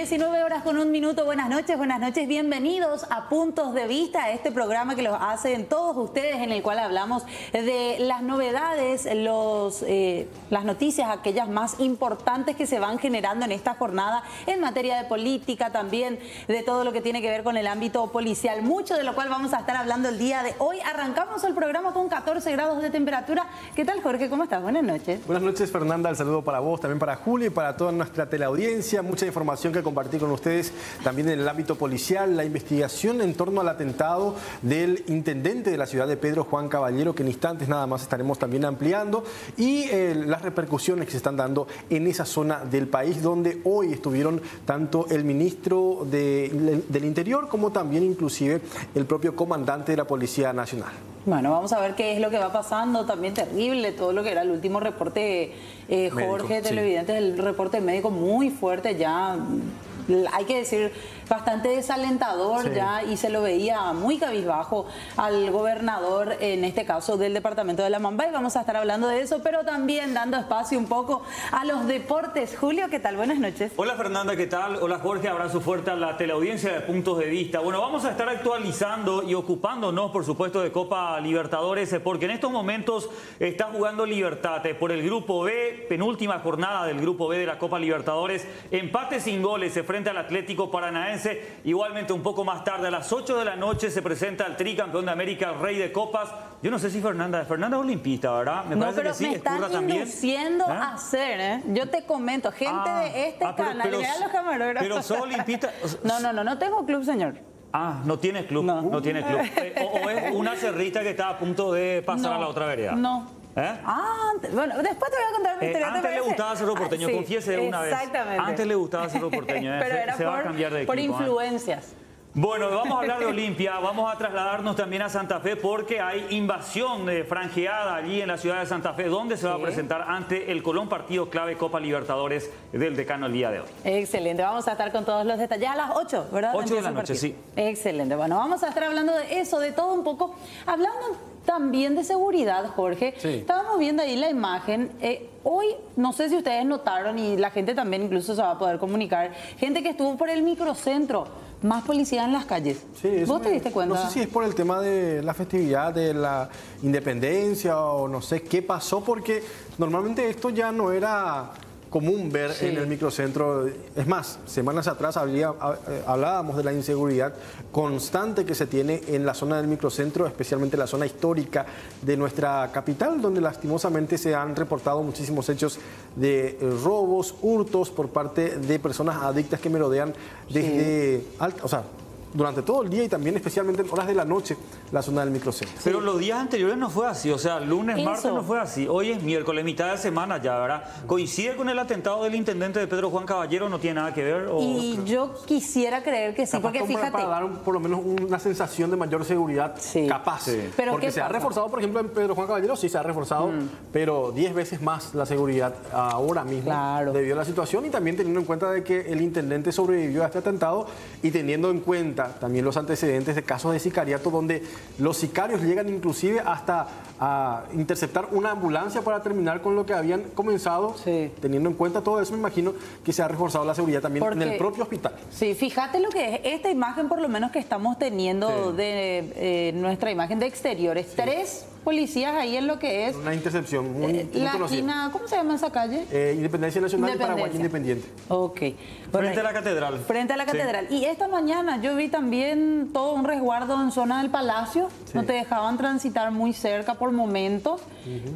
19 horas con un minuto. Buenas noches, bienvenidos a Puntos de Vista, este programa que los hacen todos ustedes, en el cual hablamos de las novedades, las noticias, aquellas más importantes que se van generando en esta jornada en materia de política, también de todo lo que tiene que ver con el ámbito policial, mucho de lo cual vamos a estar hablando el día de hoy. Arrancamos el programa con 14 grados de temperatura. ¿Qué tal, Jorge? ¿Cómo estás? Buenas noches. Buenas noches, Fernanda. El saludo para vos, también para Julio y para toda nuestra teleaudiencia. Mucha información que compartir con ustedes también en el ámbito policial, la investigación en torno al atentado del intendente de la ciudad de Pedro Juan Caballero, que en instantes nada más estaremos también ampliando, y las repercusiones que se están dando en esa zona del país, donde hoy estuvieron tanto el ministro del Interior como también inclusive el propio comandante de la Policía Nacional. Bueno, vamos a ver qué es lo que va pasando. También terrible todo lo que era el último reporte, Jorge, médico, televidentes, sí. El reporte médico muy fuerte ya, hay que decir, bastante desalentador, sí. Ya, y se lo veía muy cabizbajo al gobernador, en este caso del departamento de La Mamba, y vamos a estar hablando de eso, pero también dando espacio un poco a los deportes. Julio, ¿qué tal? Buenas noches. Hola, Fernanda, ¿qué tal? Hola, Jorge, abrazo fuerte a la teleaudiencia de Puntos de Vista. Bueno, vamos a estar actualizando y ocupándonos, por supuesto, de Copa Libertadores, porque en estos momentos está jugando Libertad por el Grupo B, penúltima jornada del Grupo B de la Copa Libertadores, empate sin goles, se frente al Atlético Paranaense. Igualmente, un poco más tarde, a las 8 de la noche, se presenta el tricampeón de América, el Rey de Copas. Yo no sé si Fernanda es olimpista, ¿verdad? Me parece que sí. Me están induciendo a hacer, ¿eh? Yo te comento, gente de este canal, vean los camarógrafos. Pero sos olimpista. No tengo club, señor. No tiene club, no tiene club. O es una cerrita que está a punto de pasar a la otra vereda. No. Bueno, después te voy a contar mi historia. Antes le gustaba hacerlo porteño, confiese una vez. Exactamente. Antes le gustaba hacerlo porteño. Pero era se va a cambiar de equipo. Por influencias. Bueno, vamos a hablar de Olimpia, vamos a trasladarnos también a Santa Fe, porque hay invasión franjeada allí en la ciudad de Santa Fe, donde se va a presentar ante el Colón, partido clave Copa Libertadores del decano el día de hoy. Excelente, vamos a estar con todos los detalles a las 8, ¿verdad? 8 de la noche, sí. Excelente, bueno, vamos a estar hablando de eso, de todo un poco, hablando también de seguridad, Jorge. Sí. Estábamos viendo ahí la imagen. Hoy, no sé si ustedes notaron, y la gente también incluso se va a poder comunicar, gente que estuvo por el microcentro, más policía en las calles. Sí, ¿vos te diste cuenta? No sé si es por el tema de la festividad de la independencia o no sé qué pasó, porque normalmente esto ya no era común ver en el microcentro. Es más, semanas atrás hablábamos de la inseguridad constante que se tiene en la zona del microcentro, especialmente la zona histórica de nuestra capital, donde lastimosamente se han reportado muchísimos hechos de robos, hurtos por parte de personas adictas que merodean desde durante todo el día y también especialmente en horas de la noche, la zona del microcentro. Pero los días anteriores no fue así, o sea, lunes, martes no fue así. Hoy es miércoles, mitad de semana ya, ¿verdad? ¿Coincide con el atentado del intendente de Pedro Juan Caballero? ¿No tiene nada que ver? Y yo quisiera creer que sí, porque fíjate... Para dar por lo menos una sensación de mayor seguridad, capaz. Sí. Pero porque se ha reforzado, por ejemplo, en Pedro Juan Caballero sí se ha reforzado, pero 10 veces más la seguridad ahora mismo, debido a la situación, y también teniendo en cuenta de que el intendente sobrevivió a este atentado y teniendo en cuenta también los antecedentes de casos de sicariato, donde los sicarios llegan inclusive hasta a interceptar una ambulancia para terminar con lo que habían comenzado. Teniendo en cuenta todo eso, me imagino que se ha reforzado la seguridad también en el propio hospital. Sí, fíjate lo que es esta imagen, por lo menos que estamos teniendo de nuestra imagen de exteriores. 3 policías ahí en lo que es... Una intercepción muy la esquina, ¿cómo se llama esa calle? Independencia Nacional y Paraguay Independiente. Ok. Frente a la catedral. Frente a la catedral. Y esta mañana yo vi también todo un resguardo en zona del Palacio. No te dejaban transitar muy cerca por momentos.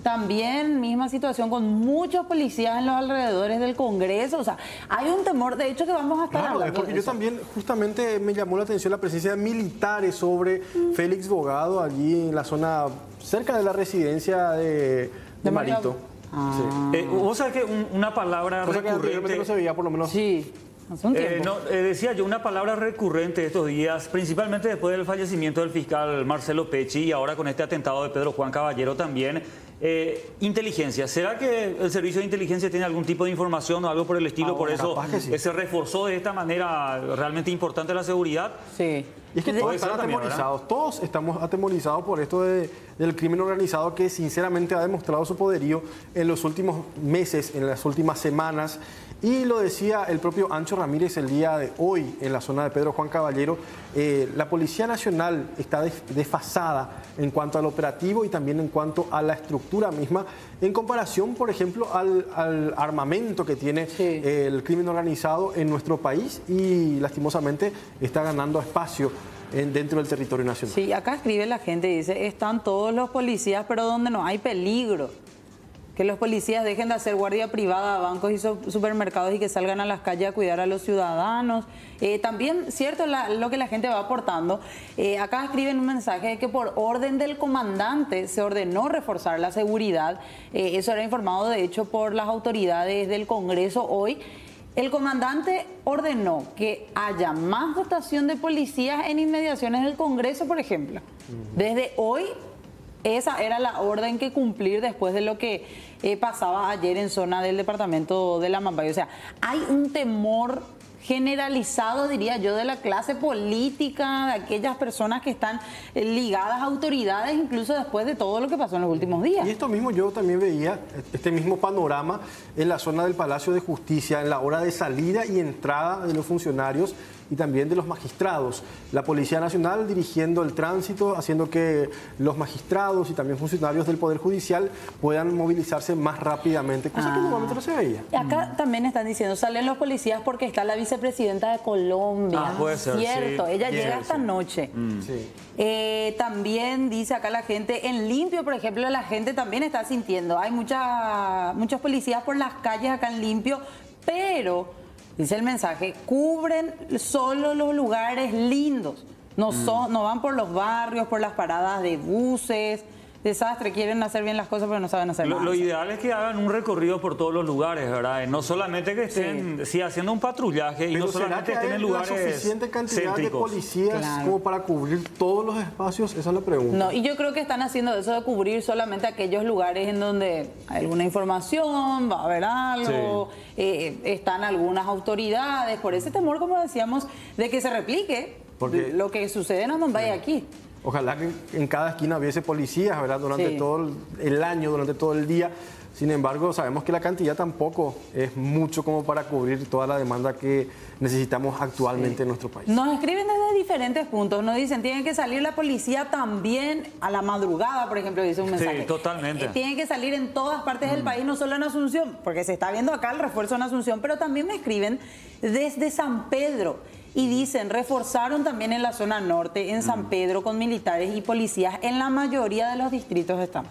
También misma situación con muchos policías en los alrededores del Congreso. O sea, hay un temor, de hecho, que vamos a estar hablando porque de yo eso. También justamente me llamó la atención la presencia de militares sobre Félix Bogado, allí en la zona cerca de la residencia de Marito. Vos sabés que una palabra recurrente... Que no se veía, por lo menos. Sí. Decía yo, una palabra recurrente estos días, principalmente después del fallecimiento del fiscal Marcelo Pecci y ahora con este atentado de Pedro Juan Caballero también, inteligencia. ¿Será que el servicio de inteligencia tiene algún tipo de información o algo por el estilo? Por eso se reforzó de esta manera realmente importante la seguridad. Sí. Y es que todos están atemorizados, todos estamos atemorizados por esto del crimen organizado que sinceramente ha demostrado su poderío en los últimos meses, en las últimas semanas. Y lo decía el propio Ancho Ramírez el día de hoy en la zona de Pedro Juan Caballero, la Policía Nacional está desfasada en cuanto al operativo y también en cuanto a la estructura misma, en comparación, por ejemplo, al armamento que tiene el crimen organizado en nuestro país y lastimosamente está ganando espacio dentro del territorio nacional. Sí, acá escribe la gente, dice, están todos los policías, pero donde no hay peligro. Que los policías dejen de hacer guardia privada a bancos y supermercados y que salgan a las calles a cuidar a los ciudadanos. También, cierto, lo que la gente va aportando. Acá escriben un mensaje de que por orden del comandante se ordenó reforzar la seguridad. Eso era informado, de hecho, por las autoridades del Congreso hoy. El comandante ordenó que haya más dotación de policías en inmediaciones del Congreso, por ejemplo. Desde hoy, esa era la orden que cumplir después de lo que pasaba ayer en zona del departamento de La Mambay. O sea, hay un temor generalizado, diría yo, de la clase política, de aquellas personas que están ligadas a autoridades, incluso después de todo lo que pasó en los últimos días. Y esto mismo yo también veía, este mismo panorama en la zona del Palacio de Justicia, en la hora de salida y entrada de los funcionarios y también de los magistrados. La Policía Nacional dirigiendo el tránsito, haciendo que los magistrados y también funcionarios del Poder Judicial puedan movilizarse más rápidamente, cosa que normalmente no se veía. Acá también están diciendo, salen los policías porque está la vicepresidenta de Colombia. Puede ser, cierto, sí. ella llega esta noche. Sí. También dice acá la gente, en Limpio, por ejemplo, la gente también está sintiendo, hay muchos policías por las calles acá en Limpio, pero... dice el mensaje, cubren solo los lugares lindos. No van por los barrios, por las paradas de buses. Desastre, quieren hacer bien las cosas pero no saben hacer nada. Lo ideal es que hagan un recorrido por todos los lugares, ¿verdad? No solamente que estén haciendo un patrullaje y pero no solamente estén en lugares ¿será que hay la suficiente cantidad céntricos de policías como para cubrir todos los espacios? Esa es la pregunta. No, y yo creo que están haciendo eso de cubrir solamente aquellos lugares en donde hay alguna información, va a haber algo, están algunas autoridades, por ese temor, como decíamos, de que se replique lo que sucede en Amambay aquí. Ojalá que en cada esquina hubiese policías, ¿verdad? Durante todo el año, durante todo el día. Sin embargo, sabemos que la cantidad tampoco es mucho como para cubrir toda la demanda que necesitamos actualmente en nuestro país. Nos escriben desde diferentes puntos. Nos dicen, tienen que salir la policía también a la madrugada, por ejemplo, dice un mensaje. Sí, totalmente. Tienen que salir en todas partes del país, no solo en Asunción, porque se está viendo acá el refuerzo en Asunción, pero también me escriben desde San Pedro. Y dicen, reforzaron también en la zona norte, en San Pedro, con militares y policías. En la mayoría de los distritos están.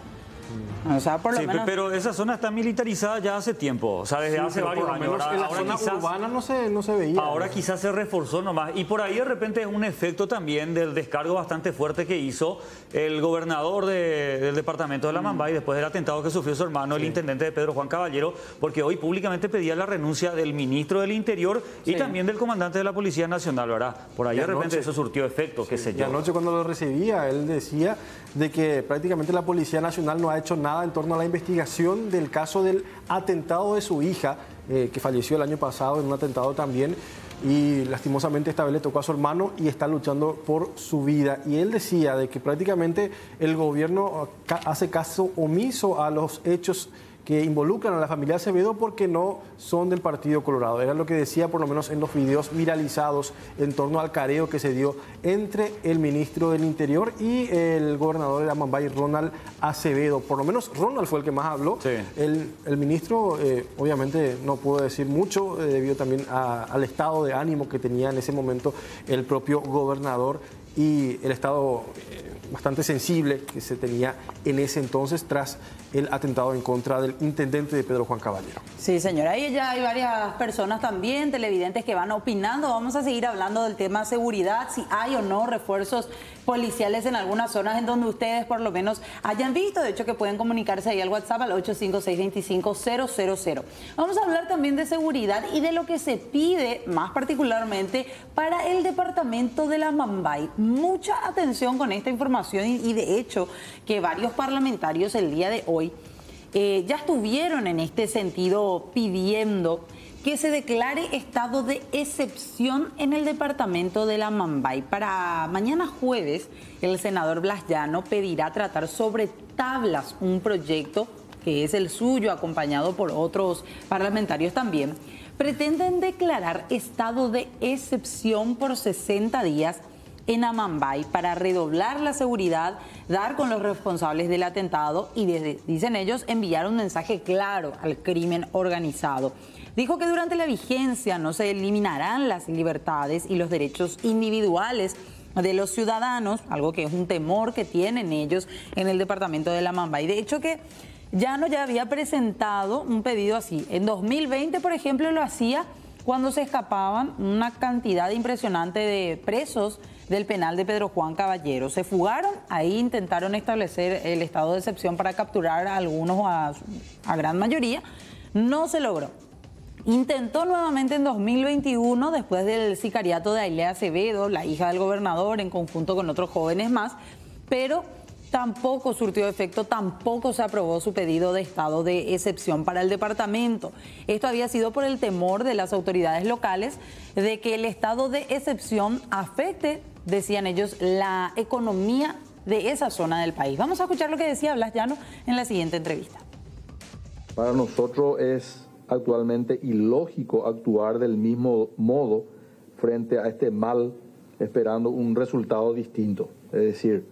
O sea, por lo menos... pero esa zona está militarizada ya hace tiempo, o sea, desde hace varios años. En la zona urbana no se veía. Ahora quizás se reforzó nomás. Y por ahí de repente es un efecto también del descargo bastante fuerte que hizo el gobernador del departamento de La Mambay después del atentado que sufrió su hermano, el intendente de Pedro Juan Caballero, porque hoy públicamente pedía la renuncia del ministro del Interior y también del comandante de la Policía Nacional, ¿verdad? Por ahí de repente eso surtió efecto, qué sé yo. Y anoche cuando lo recibía, él decía de que prácticamente la Policía Nacional no ha hecho nada en torno a la investigación del caso del atentado de su hija, que falleció el año pasado en un atentado también, y lastimosamente esta vez le tocó a su hermano y está luchando por su vida. Y él decía de que prácticamente el gobierno hace caso omiso a los hechos que involucran a la familia Acevedo porque no son del Partido Colorado. Era lo que decía por lo menos en los videos viralizados en torno al careo que se dio entre el ministro del Interior y el gobernador de Amambay, Ronald Acevedo. Por lo menos Ronald fue el que más habló. Sí. El ministro obviamente no pudo decir mucho debido también al estado de ánimo que tenía en ese momento el propio gobernador y el estado bastante sensible que se tenía en ese entonces tras el atentado en contra del intendente de Pedro Juan Caballero. Sí, señora. Ahí ya hay varias personas también, televidentes, que van opinando. Vamos a seguir hablando del tema seguridad, si hay o no refuerzos policiales en algunas zonas en donde ustedes por lo menos hayan visto. De hecho, que pueden comunicarse ahí al WhatsApp al 856-25-000. Vamos a hablar también de seguridad y de lo que se pide más particularmente para el departamento de La Mambay. Mucha atención con esta información y de hecho que varios parlamentarios el día de hoy ya estuvieron en este sentido pidiendo que se declare estado de excepción en el departamento de la Mambay. Para mañana jueves, el senador Blas Llano pedirá tratar sobre tablas un proyecto que es el suyo, acompañado por otros parlamentarios también. Pretenden declarar estado de excepción por 60 días en Amambay para redoblar la seguridad, dar con los responsables del atentado y, dicen ellos, enviar un mensaje claro al crimen organizado. Dijo que durante la vigencia no se eliminarán las libertades y los derechos individuales de los ciudadanos, algo que es un temor que tienen ellos en el departamento de la Mambay. De hecho que Llano ya había presentado un pedido así. En 2020, por ejemplo, lo hacía cuando se escapaban una cantidad impresionante de presos del penal de Pedro Juan Caballero. Se fugaron, ahí intentaron establecer el estado de excepción para capturar a algunos o a gran mayoría. No se logró. Intentó nuevamente en 2021, después del sicariato de Ailea Acevedo, la hija del gobernador, en conjunto con otros jóvenes más, pero tampoco surtió efecto, tampoco se aprobó su pedido de estado de excepción para el departamento. Esto había sido por el temor de las autoridades locales de que el estado de excepción afecte, decían ellos, la economía de esa zona del país. Vamos a escuchar lo que decía Blas Llano en la siguiente entrevista. Para nosotros es actualmente ilógico actuar del mismo modo frente a este mal, esperando un resultado distinto. Es decir,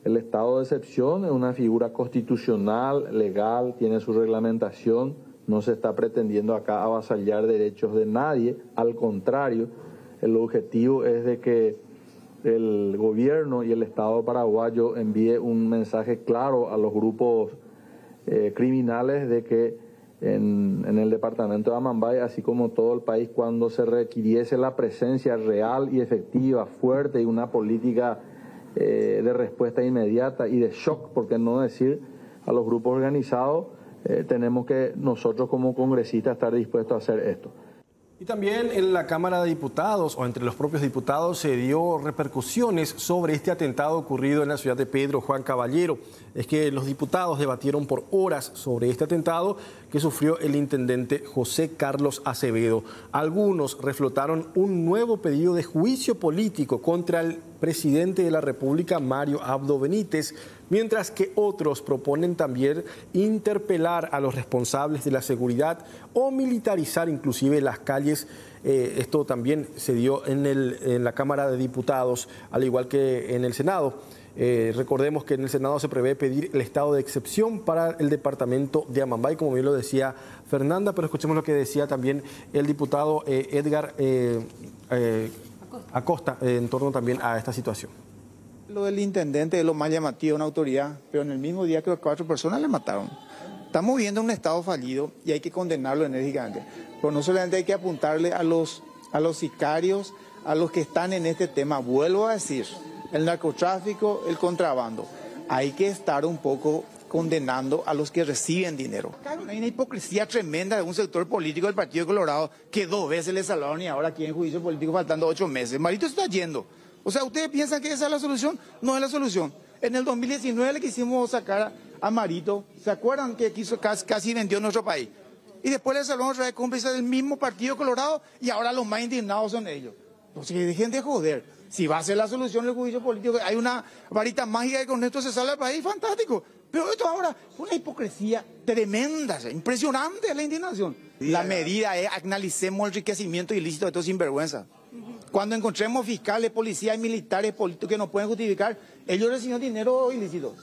el estado de excepción es una figura constitucional, legal, tiene su reglamentación, no se está pretendiendo acá avasallar derechos de nadie, al contrario, el objetivo es de que el gobierno y el Estado paraguayo envíe un mensaje claro a los grupos criminales de que en el departamento de Amambay, así como todo el país, cuando se requiriese la presencia real y efectiva, fuerte y una política de respuesta inmediata y de shock, por qué no decir, a los grupos organizados, tenemos que nosotros como congresistas estar dispuestos a hacer esto. Y también en la Cámara de Diputados o entre los propios diputados se dio repercusiones sobre este atentado ocurrido en la ciudad de Pedro Juan Caballero. Es que los diputados debatieron por horas sobre este atentado que sufrió el intendente José Carlos Acevedo. Algunos reflotaron un nuevo pedido de juicio político contra el presidente de la República, Mario Abdo Benítez, mientras que otros proponen también interpelar a los responsables de la seguridad o militarizar inclusive las calles. Esto también se dio en la Cámara de Diputados, al igual que en el Senado. Recordemos que en el Senado se prevé pedir el estado de excepción para el departamento de Amambay, como bien lo decía Fernanda, pero escuchemos lo que decía también el diputado Edgar Acosta en torno también a esta situación. Lo del intendente es lo más llamativo, una autoridad, pero en el mismo día que 4 personas le mataron. Estamos viendo un Estado fallido y hay que condenarlo enérgicamente. Pero no solamente hay que apuntarle a los sicarios, a los que están en este tema. Vuelvo a decir, el narcotráfico, el contrabando. Hay que estar un poco condenando a los que reciben dinero. Hay una hipocresía tremenda de un sector político del Partido Colorado que 2 veces le salvaron y ahora quieren juicio político faltando 8 meses. Marito se está yendo. O sea, ¿ustedes piensan que esa es la solución? No es la solución. En el 2019 le quisimos sacar a Marito. ¿Se acuerdan que casi vendió nuestro país? Y después le salvaron otra vez cómplices del mismo Partido Colorado y ahora los más indignados son ellos. Entonces, que dejen de joder. Si va a ser la solución el juicio político, hay una varita mágica que con esto se sale al país, fantástico. Pero esto ahora es una hipocresía tremenda, impresionante la indignación. La medida es analicemos el enriquecimiento ilícito de estos sinvergüenzas. Cuando encontremos fiscales, policías, militares, políticos que no pueden justificar, ellos reciben dinero ilícito.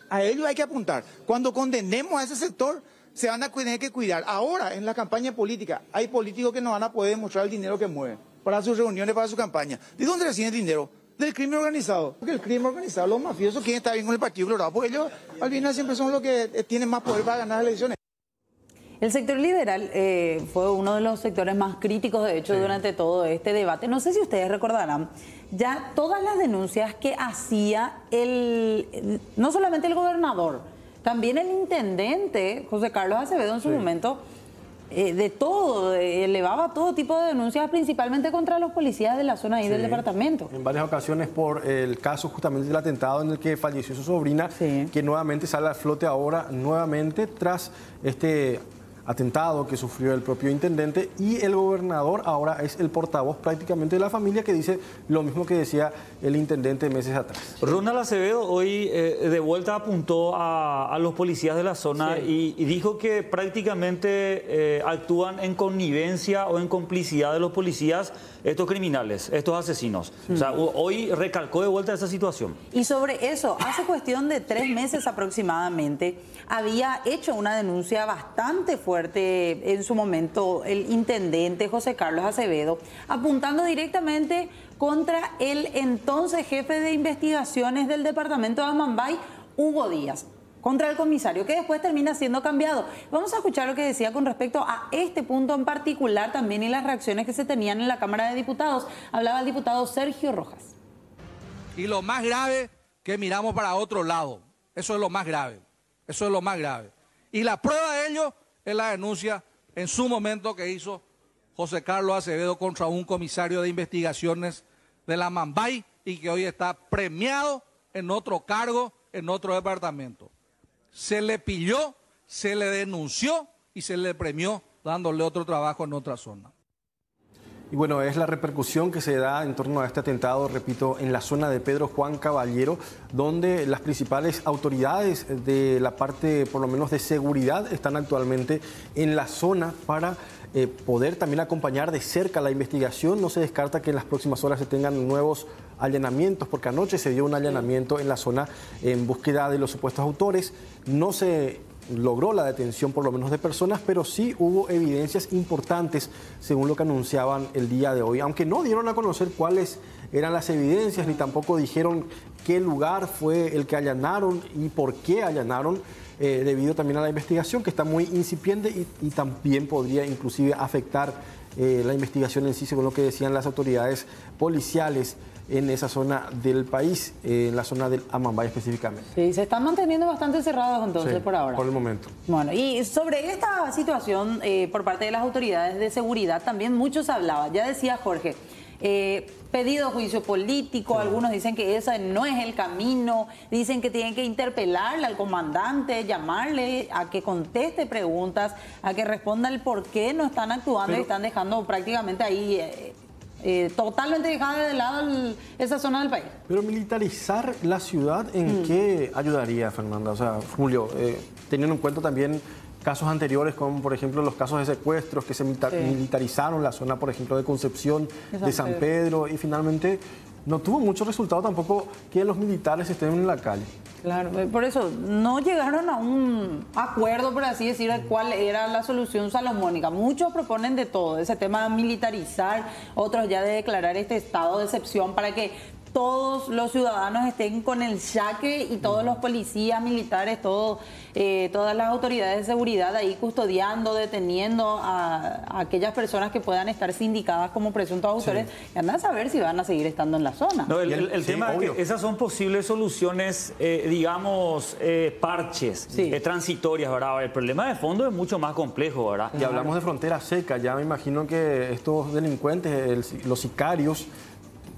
A ellos hay que apuntar. Cuando condenemos a ese sector, se van a tener que cuidar. Ahora, en la campaña política, hay políticos que no van a poder demostrar el dinero que mueven para sus reuniones, para su campaña. ¿De dónde reciben dinero? Del crimen organizado. Porque el crimen organizado, los mafiosos quieren estar bien con el Partido Colorado, porque ellos al final siempre son los que tienen más poder para ganar las elecciones. El sector liberal fue uno de los sectores más críticos, de hecho, durante todo este debate. No sé si ustedes recordarán, ya todas las denuncias que hacía no solamente el gobernador, también el intendente José Carlos Acevedo en su momento, elevaba todo tipo de denuncias, principalmente contra los policías de la zona ahí del departamento. En varias ocasiones por el caso justamente del atentado en el que falleció su sobrina, que nuevamente sale al flote ahora, nuevamente tras este atentado que sufrió el propio intendente, y el gobernador ahora es el portavoz prácticamente de la familia, que dice lo mismo que decía el intendente meses atrás. Ronald Acevedo hoy de vuelta apuntó a los policías de la zona, sí, y dijo que prácticamente actúan en connivencia o en complicidad de los policías estos criminales, estos asesinos. O sea, hoy recalcó de vuelta esa situación. Y sobre eso, hace cuestión de 3 meses aproximadamente, había hecho una denuncia bastante fuerte en su momento el intendente José Carlos Acevedo, apuntando directamente contra el entonces jefe de investigaciones del departamento de Amambay, Hugo Díaz, contra el comisario, que después termina siendo cambiado. Vamos a escuchar lo que decía con respecto a este punto en particular también y las reacciones que se tenían en la Cámara de Diputados. Hablaba el diputado Sergio Rojas. Y lo más grave, que miramos para otro lado. Eso es lo más grave. Eso es lo más grave. Y la prueba de ello es la denuncia en su momento que hizo José Carlos Acevedo contra un comisario de investigaciones de la Amambay, y que hoy está premiado en otro cargo, en otro departamento. Se le pilló, se le denunció y se le premió dándole otro trabajo en otra zona. Y bueno, es la repercusión que se da en torno a este atentado, repito, en la zona de Pedro Juan Caballero, donde las principales autoridades de la parte, por lo menos de seguridad, están actualmente en la zona para poder también acompañar de cerca la investigación. No se descarta que en las próximas horas se tengan nuevos allanamientos, porque anoche se dio un allanamiento en la zona en búsqueda de los supuestos autores. No se logró la detención por lo menos de personas, pero sí hubo evidencias importantes, según lo que anunciaban el día de hoy, aunque no dieron a conocer cuáles eran las evidencias, ni tampoco dijeron qué lugar fue el que allanaron y por qué allanaron, debido también a la investigación, que está muy incipiente y también podría inclusive afectar la investigación en sí, según lo que decían las autoridades policiales en esa zona del país, en la zona del Amambay específicamente. Sí, se están manteniendo bastante cerrados entonces, sí, por ahora. Por el momento. Bueno, y sobre esta situación por parte de las autoridades de seguridad también muchos hablaban. Ya decía Jorge, pedido juicio político, sí, algunos dicen que ese no es el camino, dicen que tienen que interpelarle al comandante, llamarle a que conteste preguntas, a que responda el por qué no están actuando, y están dejando prácticamente ahí totalmente dejada de lado esa zona del país. Pero militarizar la ciudad, ¿en qué ayudaría, Fernanda? O sea, Julio, teniendo en cuenta también casos anteriores, como por ejemplo los casos de secuestros que se militarizaron la zona, por ejemplo, de Concepción, de San Pedro, y finalmente no tuvo mucho resultado tampoco que los militares estén en la calle. Claro, por eso no llegaron a un acuerdo, por así decir, de cuál era la solución salomónica. Muchos proponen de todo, ese tema de militarizar, otros ya de declarar este estado de excepción para que todos los ciudadanos estén con el saque y todos los policías, militares, todas las autoridades de seguridad ahí custodiando, deteniendo a aquellas personas que puedan estar sindicadas como presuntos autores, y andan a saber si van a seguir estando en la zona. No, el tema es que esas son posibles soluciones, digamos, parches, transitorias, ¿verdad? El problema de fondo es mucho más complejo, ¿verdad? Y hablamos de frontera seca, ya me imagino que estos delincuentes, los sicarios,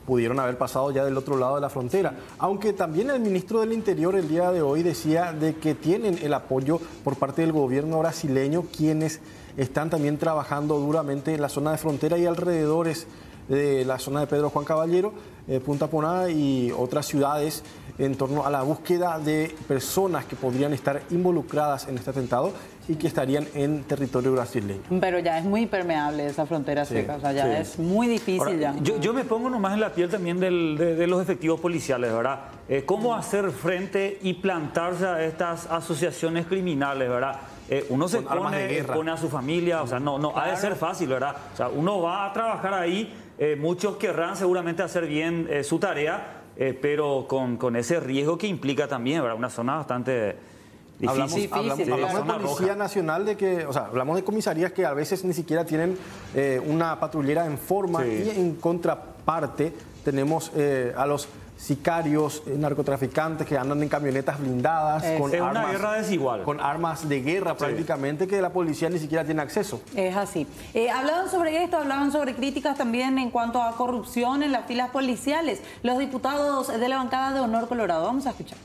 pudieron haber pasado ya del otro lado de la frontera. Aunque también el ministro del Interior el día de hoy decía de que tienen el apoyo por parte del gobierno brasileño, quienes están también trabajando duramente en la zona de frontera y alrededores de la zona de Pedro Juan Caballero, Punta Poná y otras ciudades, en torno a la búsqueda de personas que podrían estar involucradas en este atentado y que estarían en territorio brasileño. Pero ya es muy permeable esa frontera seca, o sea, ya es muy difícil. Ahora, ya. Yo me pongo nomás en la piel también de los efectivos policiales, ¿verdad? ¿Cómo hacer frente y plantarse a estas asociaciones criminales, ¿verdad? Uno se pone a su familia, o sea, no ha de ser fácil, ¿verdad? O sea, uno va a trabajar ahí, muchos querrán seguramente hacer bien su tarea, pero con ese riesgo que implica también, ¿verdad? Una zona bastante difícil. Hablamos de Policía Nacional, hablamos de comisarías que a veces ni siquiera tienen una patrullera en forma, y en contraparte tenemos a los sicarios, narcotraficantes que andan en camionetas blindadas con armas, una guerra desigual, con armas de guerra prácticamente, que la policía ni siquiera tiene acceso. Es así. Hablaban sobre esto, hablaban sobre críticas también en cuanto a corrupción en las filas policiales. Los diputados de la bancada de Honor Colorado, vamos a escuchar.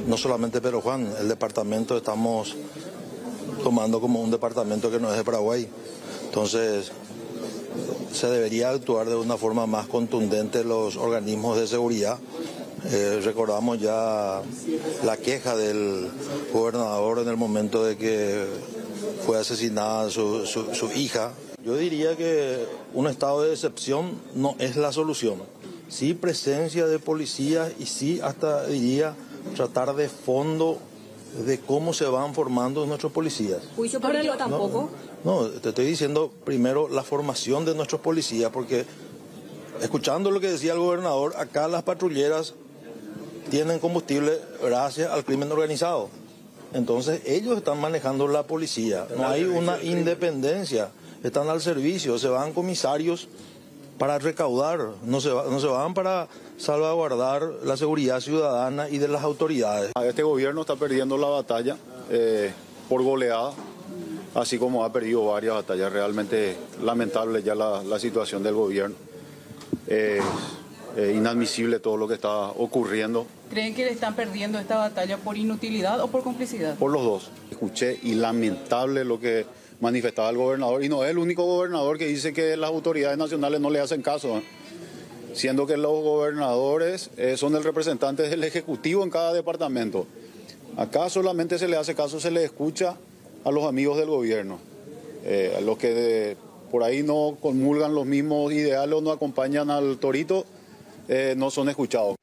No solamente Pedro Juan, el departamento estamos tomando como un departamento que no es de Paraguay. Entonces, se debería actuar de una forma más contundente los organismos de seguridad. Recordamos ya la queja del gobernador en el momento de que fue asesinada su hija. Yo diría que un estado de excepción no es la solución. Sí, presencia de policías y sí, hasta diría, tratar de fondo de cómo se van formando nuestros policías. ¿Juicio político tampoco? No, te estoy diciendo primero la formación de nuestros policías, porque escuchando lo que decía el gobernador, acá las patrulleras tienen combustible gracias al crimen organizado. Entonces ellos están manejando la policía, no hay una independencia, están al servicio, se van comisarios para recaudar, no se van para salvaguardar la seguridad ciudadana y de las autoridades. Este gobierno está perdiendo la batalla por goleada, así como ha perdido varias batallas. Realmente lamentable ya la situación del gobierno. Inadmisible todo lo que está ocurriendo. ¿Creen que le están perdiendo esta batalla por inutilidad o por complicidad? Por los dos. Escuché y lamentable lo que manifestaba el gobernador, y no es el único gobernador que dice que las autoridades nacionales no le hacen caso, siendo que los gobernadores son el representante del Ejecutivo en cada departamento. Acá solamente se le hace caso, se le escucha a los amigos del gobierno, a los que por ahí no comulgan los mismos ideales o no acompañan al torito, no son escuchados.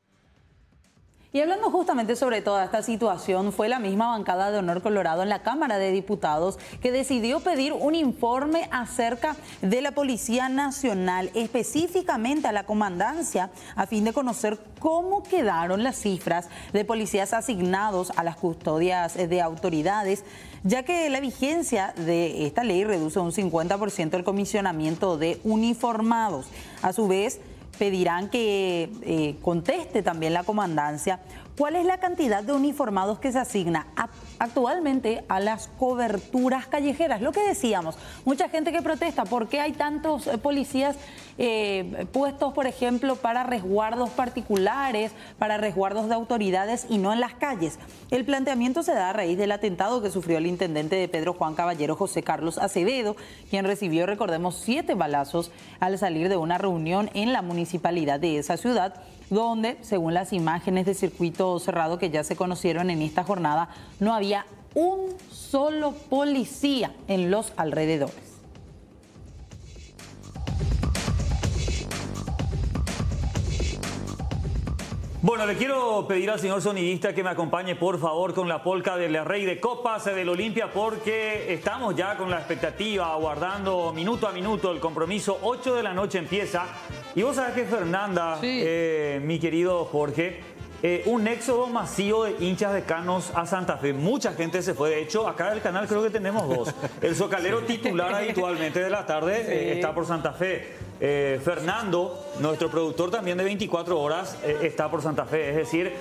Y hablando justamente sobre toda esta situación, fue la misma bancada de Honor Colorado en la Cámara de Diputados que decidió pedir un informe acerca de la Policía Nacional, específicamente a la comandancia, a fin de conocer cómo quedaron las cifras de policías asignados a las custodias de autoridades, ya que la vigencia de esta ley reduce un 50% el comisionamiento de uniformados. A su vez, pedirán que conteste también la comandancia cuál es la cantidad de uniformados que se asigna actualmente a las coberturas callejeras. Lo que decíamos, mucha gente que protesta, ¿por qué hay tantos policías puestos, por ejemplo, para resguardos particulares, para resguardos de autoridades y no en las calles? El planteamiento se da a raíz del atentado que sufrió el intendente de Pedro Juan Caballero, José Carlos Acevedo, quien recibió, recordemos, 7 balazos al salir de una reunión en la municipalidad de esa ciudad, donde, según las imágenes de circuito cerrado que ya se conocieron en esta jornada, no había un solo policía en los alrededores. Bueno, le quiero pedir al señor sonidista que me acompañe por favor con la polca del Rey de Copas del Olimpia, porque estamos ya con la expectativa, aguardando minuto a minuto el compromiso. 8 de la noche empieza. Y vos sabés que Fernanda, sí, mi querido Jorge, un éxodo masivo de hinchas de Canos a Santa Fe. Mucha gente se fue. De hecho, acá en el canal creo que tenemos 2. El socalero titular habitualmente de la tarde, sí, está por Santa Fe. Fernando, nuestro productor también de 24 horas, está por Santa Fe. Es decir,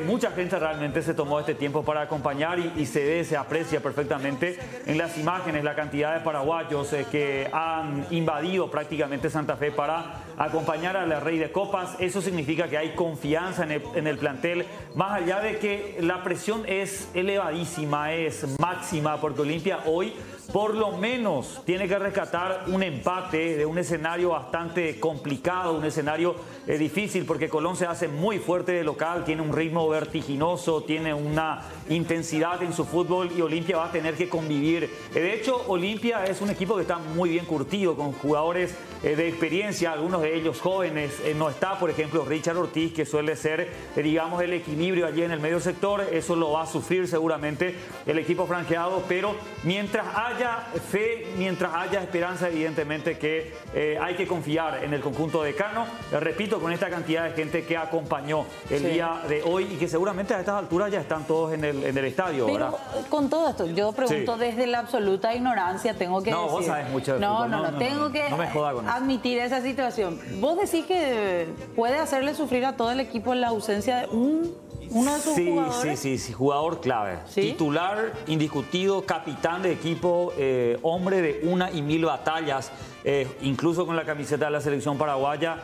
mucha gente realmente se tomó este tiempo para acompañar y se ve, se aprecia perfectamente en las imágenes la cantidad de paraguayos que han invadido prácticamente Santa Fe para acompañar al Rey de Copas. Eso significa que hay confianza en el plantel, más allá de que la presión es elevadísima, es máxima, porque Olimpia hoy por lo menos tiene que rescatar un empate de un escenario bastante complicado, un escenario difícil, porque Colón se hace muy fuerte de local, tiene un ritmo vertiginoso, tiene una intensidad en su fútbol, y Olimpia va a tener que convivir. De hecho, Olimpia es un equipo que está muy bien curtido, con jugadores de experiencia, algunos de ellos jóvenes. No está, por ejemplo, Richard Ortiz, que suele ser, digamos, el equilibrio allí en el medio sector. Eso lo va a sufrir seguramente el equipo franjeado, pero mientras haya fe, mientras haya esperanza, evidentemente que hay que confiar en el conjunto de Cano. Repito, con esta cantidad de gente que acompañó el día de hoy y que seguramente a estas alturas ya están todos en el estadio. Pero ¿verdad? Con todo esto, yo pregunto desde la absoluta ignorancia, tengo que decir... Vos sabés mucho de fútbol. Tengo que me joda con admitir esa situación. Vos decís que puede hacerle sufrir a todo el equipo la ausencia de uno de sus jugadores. Sí, jugador clave. ¿Sí? Titular, indiscutido, capitán de equipo, hombre de 1 y 1000 batallas, incluso con la camiseta de la selección paraguaya.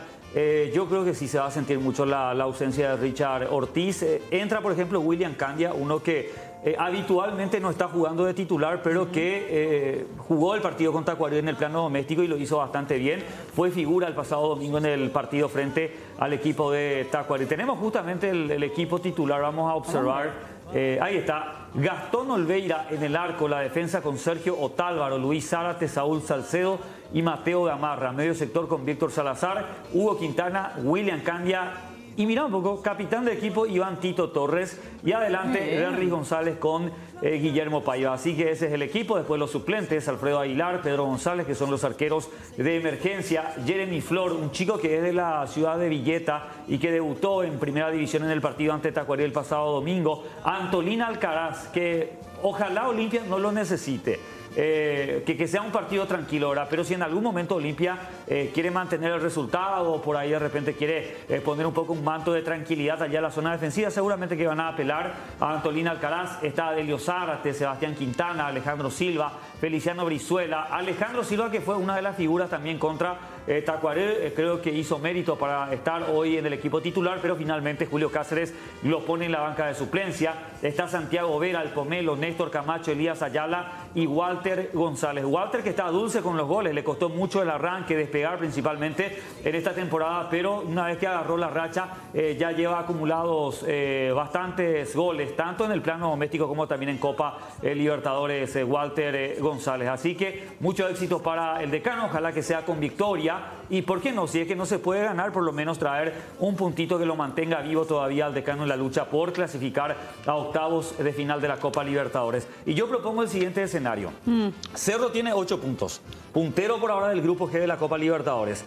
Yo creo que sí se va a sentir mucho la ausencia de Richard Ortiz. Entra, por ejemplo, William Candia, uno que habitualmente no está jugando de titular, pero que jugó el partido con Tacuarembó en el plano doméstico y lo hizo bastante bien. Fue figura el pasado domingo en el partido frente al equipo de Tacuarembó. Tenemos justamente el equipo titular, vamos a observar. Ahí está, Gastón Olveira en el arco, la defensa con Sergio Otálvaro, Luis Zárate, Saúl Salcedo y Mateo Gamarra. Medio sector con Víctor Salazar, Hugo Quintana, William Candia. Y mira un poco, capitán de equipo Iván Tito Torres y adelante Henry González con Guillermo Paiva. Así que ese es el equipo. Después los suplentes, Alfredo Aguilar, Pedro González, que son los arqueros de emergencia. Jeremy Flor, un chico que es de la ciudad de Villeta y que debutó en primera división en el partido ante Tacuarembó el pasado domingo. Antolina Alcaraz, que ojalá Olimpia no lo necesite. Que sea un partido tranquilo ahora, pero si en algún momento Olimpia quiere mantener el resultado o por ahí de repente quiere poner un poco un manto de tranquilidad allá en la zona defensiva, seguramente que van a apelar a Antolina Alcaraz. Está Adelio Zárate, Sebastián Quintana, Alejandro Silva, Feliciano Brizuela, Alejandro Silva, que fue una de las figuras también contra Tacuarembó, creo que hizo mérito para estar hoy en el equipo titular, pero finalmente Julio Cáceres lo pone en la banca de suplencia. Está Santiago Vera, El Pomelo, Néstor Camacho, Elías Ayala y Walter González. Walter, que está dulce con los goles, le costó mucho el arranque, despegar principalmente en esta temporada, pero una vez que agarró la racha ya lleva acumulados bastantes goles, tanto en el plano doméstico como también en Copa Libertadores, Walter González. Así que mucho éxito para el decano, ojalá que sea con victoria. Y por qué no, si es que no se puede ganar, por lo menos traer un puntito que lo mantenga vivo todavía al decano en la lucha por clasificar a octavos de final de la Copa Libertadores. Y yo propongo el siguiente escenario. Cerro tiene 8 puntos, puntero por ahora del grupo G de la Copa Libertadores.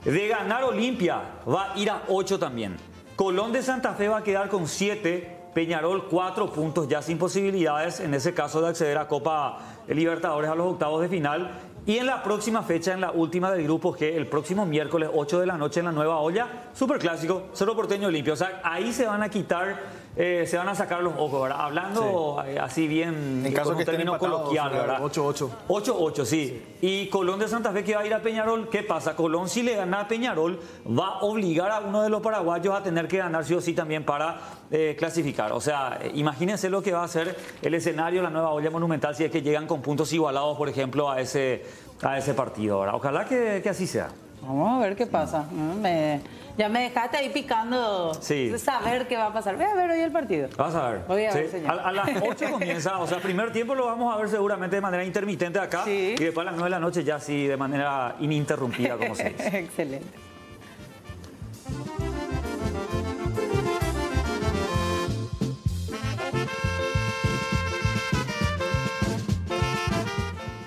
De ganar Olimpia va a ir a 8 también. Colón de Santa Fe va a quedar con 7, Peñarol 4 puntos ya sin posibilidades en ese caso de acceder a Copa Libertadores a los octavos de final. Y en la próxima fecha, en la última del grupo G, el próximo miércoles 8 de la noche en la Nueva Olla, Superclásico, Cerro Porteño Olimpia. O sea, ahí se van a quitar, se van a sacar los ojos, ¿verdad? Hablando así bien, en caso con que un término coloquial, ¿verdad? 8-8. 8-8, sí. Y Colón de Santa Fe que va a ir a Peñarol, ¿qué pasa? Colón, si le gana a Peñarol, va a obligar a uno de los paraguayos a tener que ganar sí o sí también para clasificar. O sea, imagínense lo que va a ser el escenario, la Nueva Olla Monumental, si es que llegan con puntos igualados, por ejemplo, a ese partido. ¿Verdad? Ojalá que así sea. Vamos a ver qué pasa. Ya me dejaste ahí picando saber qué va a pasar. Voy a ver hoy el partido. Vas a ver. Voy a ver, señor. A las 8 comienza, o sea, primer tiempo lo vamos a ver seguramente de manera intermitente acá y después a las 9 de la noche ya sí de manera ininterrumpida, como se dice. Excelente.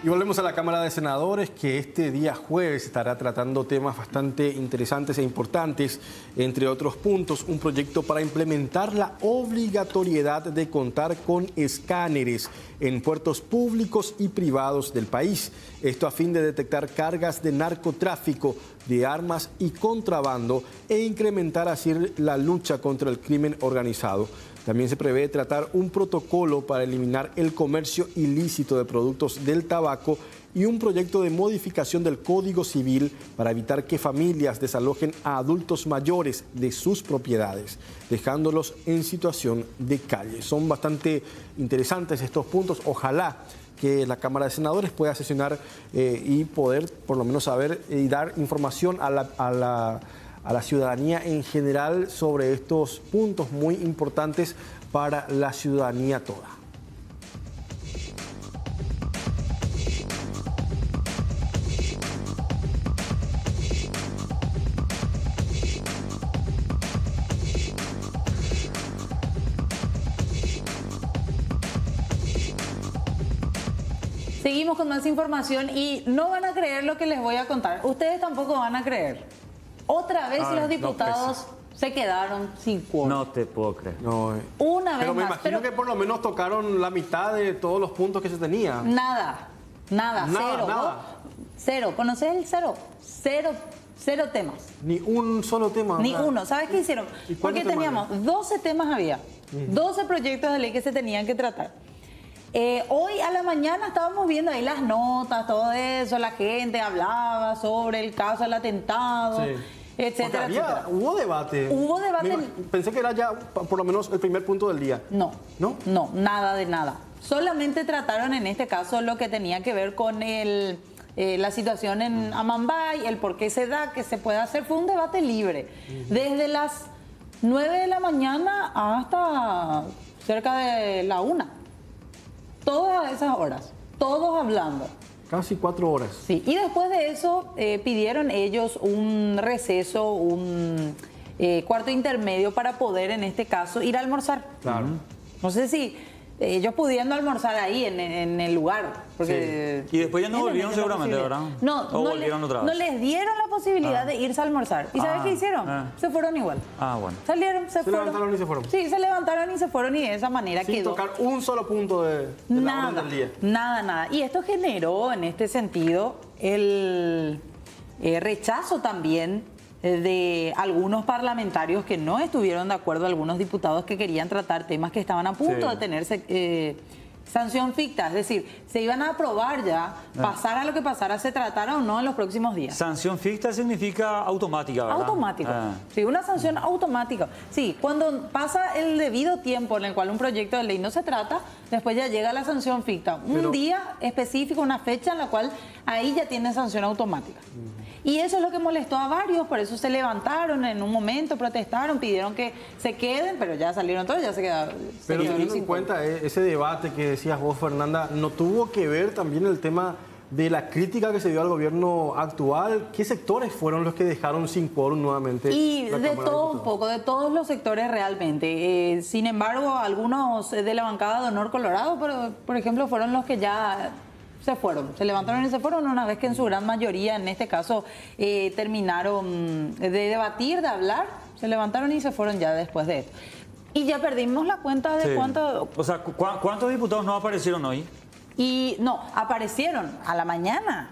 Y volvemos a la Cámara de Senadores, que este día jueves estará tratando temas bastante interesantes e importantes, entre otros puntos, un proyecto para implementar la obligatoriedad de contar con escáneres en puertos públicos y privados del país. Esto a fin de detectar cargas de narcotráfico, de armas y contrabando e incrementar así la lucha contra el crimen organizado. También se prevé tratar un protocolo para eliminar el comercio ilícito de productos del tabaco y un proyecto de modificación del Código Civil para evitar que familias desalojen a adultos mayores de sus propiedades, dejándolos en situación de calle. Son bastante interesantes estos puntos. Ojalá que la Cámara de Senadores pueda sesionar y poder por lo menos saber y dar información a la ciudadanía en general sobre estos puntos muy importantes para la ciudadanía toda. Seguimos con más información y no van a creer lo que les voy a contar. Ustedes tampoco van a creer. Otra vez los diputados se quedaron sin quórum. No te puedo creer. No, una vez pero me más. imagino que por lo menos tocaron la mitad de todos los puntos que se tenía. Nada, cero. Nada. Cero. ¿Conoces el cero? Cero temas. Ni un solo tema. Ni uno. ¿Sabes qué hicieron? Porque teníamos 12 temas había. 12 proyectos de ley que se tenían que tratar. Hoy a la mañana estábamos viendo ahí las notas, todo eso, la gente hablaba sobre el caso del atentado. etcétera, etcétera. Hubo debate. Hubo debate. Pensé que era ya por lo menos el primer punto del día. No, nada de nada. Solamente trataron en este caso lo que tenía que ver con la situación en Amambay, el por qué se da, qué se puede hacer. Fue un debate libre. Desde las 9 de la mañana hasta cerca de la 1. Todas esas horas, todos hablando. Casi 4 horas. Sí, y después de eso pidieron ellos un receso, un cuarto intermedio para poder, en este caso, ir a almorzar. Claro. No sé si ellos pudiendo almorzar ahí en el lugar. Porque sí. Y después ya no volvieron seguramente, ¿verdad? No, volvieron otra vez. No les dieron la posibilidad de irse a almorzar. ¿Y sabes qué hicieron? Se fueron igual. Bueno. Salieron, se fueron. Levantaron y se fueron. Sí, se levantaron y se fueron y de esa manera Sin quedó. tocar un solo punto de la orden del día. Nada. Y esto generó en este sentido el rechazo también de algunos parlamentarios que no estuvieron de acuerdo, algunos diputados que querían tratar temas que estaban a punto de tenerse sanción ficta, es decir, se iban a aprobar ya, pasara lo que pasara, se tratara o no en los próximos días. Sanción ficta significa automática, ¿verdad? Automática, sí, una sanción automática. Sí, cuando pasa el debido tiempo en el cual un proyecto de ley no se trata, después ya llega la sanción ficta. Un día específico, una fecha en la cual ahí ya tiene sanción automática. Y eso es lo que molestó a varios, por eso se levantaron en un momento, protestaron, pidieron que se queden, pero ya salieron todos, ya se quedaron. Pero teniendo en cuenta ese debate que decías vos, Fernanda, ¿no tuvo que ver también el tema de la crítica que se dio al gobierno actual? ¿Qué sectores fueron los que dejaron sin quórum nuevamente? Y de todo un poco, de todos los sectores realmente. Sin embargo, algunos de la bancada de Honor Colorado, por ejemplo, fueron los que ya se fueron, se levantaron y se fueron una vez que en su gran mayoría, en este caso, terminaron de debatir, de hablar, se levantaron y se fueron ya después de esto. Y ya perdimos la cuenta de cuánto... O sea, ¿cuántos diputados no aparecieron hoy? Y no, aparecieron a la mañana.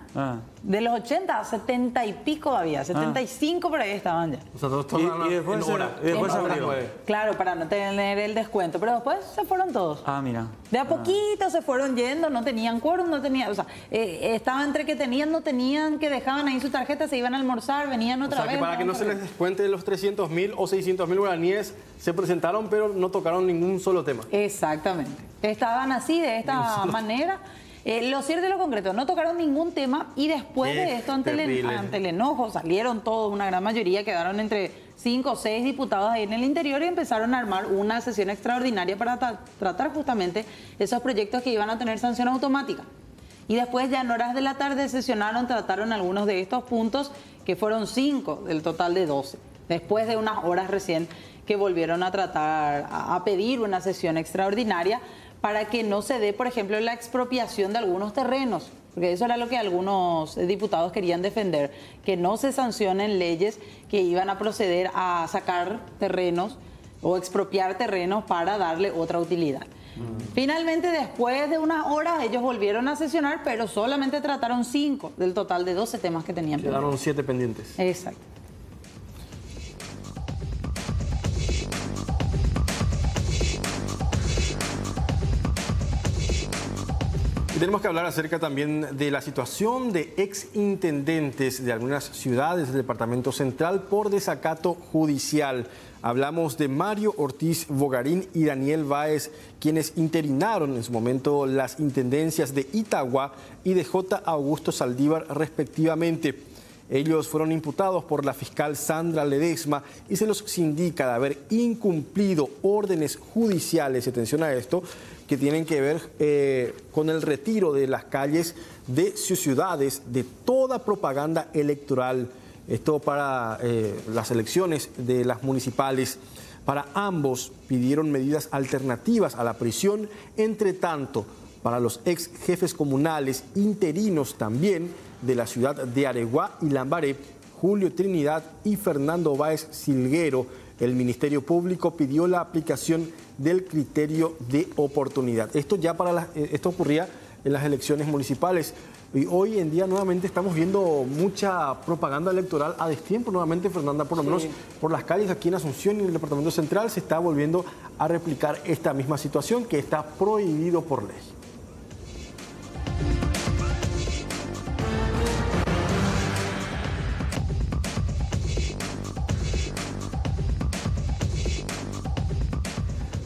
De los 80, 70 y pico había, 75 por ahí estaban ya. O sea, todos y después se abrieron. Claro, para no tener el descuento, pero después se fueron todos. Mira. De a poquito se fueron yendo, no tenían quórum, no tenían, o sea, estaba entre que tenían, no tenían, que dejaban ahí su tarjeta, se iban a almorzar, venían otra vez. O sea, que para que no se les descuente los 300.000 o 600.000 guaraníes, se presentaron, pero no tocaron ningún solo tema. Exactamente. Estaban así, de esta manera. Lo cierto y lo concreto, no tocaron ningún tema y después de esto, ante el enojo, salieron todos, una gran mayoría, quedaron entre 5 o 6 diputados ahí en el interior y empezaron a armar una sesión extraordinaria para tratar justamente esos proyectos que iban a tener sanción automática. Y después ya en horas de la tarde sesionaron, trataron algunos de estos puntos, que fueron 5 del total de 12, después de unas horas recién que volvieron a tratar, a pedir una sesión extraordinaria para que no se dé, por ejemplo, la expropiación de algunos terrenos, porque eso era lo que algunos diputados querían defender, que no se sancionen leyes que iban a proceder a sacar terrenos o expropiar terrenos para darle otra utilidad. Finalmente, después de unas horas, ellos volvieron a sesionar, pero solamente trataron 5 del total de 12 temas que tenían. Quedaron 7 pendientes. Exacto. Y tenemos que hablar acerca también de la situación de exintendentes de algunas ciudades del Departamento Central por desacato judicial. Hablamos de Mario Ortiz Bogarín y Daniel Báez, quienes interinaron en su momento las intendencias de Itagua y de J. Augusto Saldívar respectivamente. Ellos fueron imputados por la fiscal Sandra Ledesma y se los sindica de haber incumplido órdenes judiciales, atención a esto, que tienen que ver con el retiro de las calles de sus ciudades de toda propaganda electoral. Esto para las elecciones de las municipales. Para ambos pidieron medidas alternativas a la prisión. Entre tanto, para los ex jefes comunales interinos también de la ciudad de Areguá y Lambaré, Julio Trinidad y Fernando Báez Silguero, el Ministerio Público pidió la aplicación del criterio de oportunidad. Esto ya esto ocurría en las elecciones municipales. Y hoy en día nuevamente estamos viendo mucha propaganda electoral a destiempo. Nuevamente, Fernanda, por lo menos por las calles aquí en Asunción y en el Departamento Central se está volviendo a replicar esta misma situación que está prohibido por ley.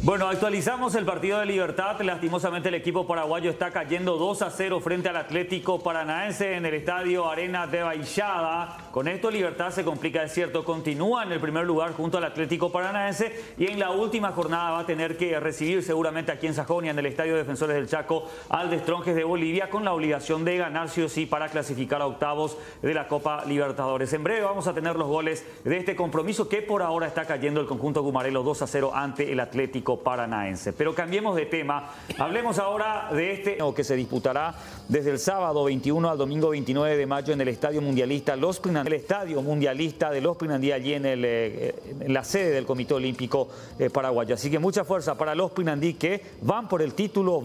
Bueno, actualizamos el partido de Libertad. Lastimosamente el equipo paraguayo está cayendo 2-0 frente al Atlético Paranaense en el estadio Arena de Baixada. Con esto Libertad se complica, es cierto, continúa en el primer lugar junto al Atlético Paranaense y en la última jornada va a tener que recibir seguramente aquí en Sajonia, en el Estadio Defensores del Chaco, al Strongest de Bolivia, con la obligación de ganar sí o sí para clasificar a octavos de la Copa Libertadores. En breve vamos a tener los goles de este compromiso que por ahora está cayendo el conjunto gumarelo 2-0 ante el Atlético Paranaense. Pero cambiemos de tema, hablemos ahora de este que se disputará desde el sábado 21 al domingo 29 de mayo en el Estadio Mundialista de Los Pinandí, allí en la sede del Comité Olímpico Paraguayo. Así que mucha fuerza para Los Pinandí, que van por el título,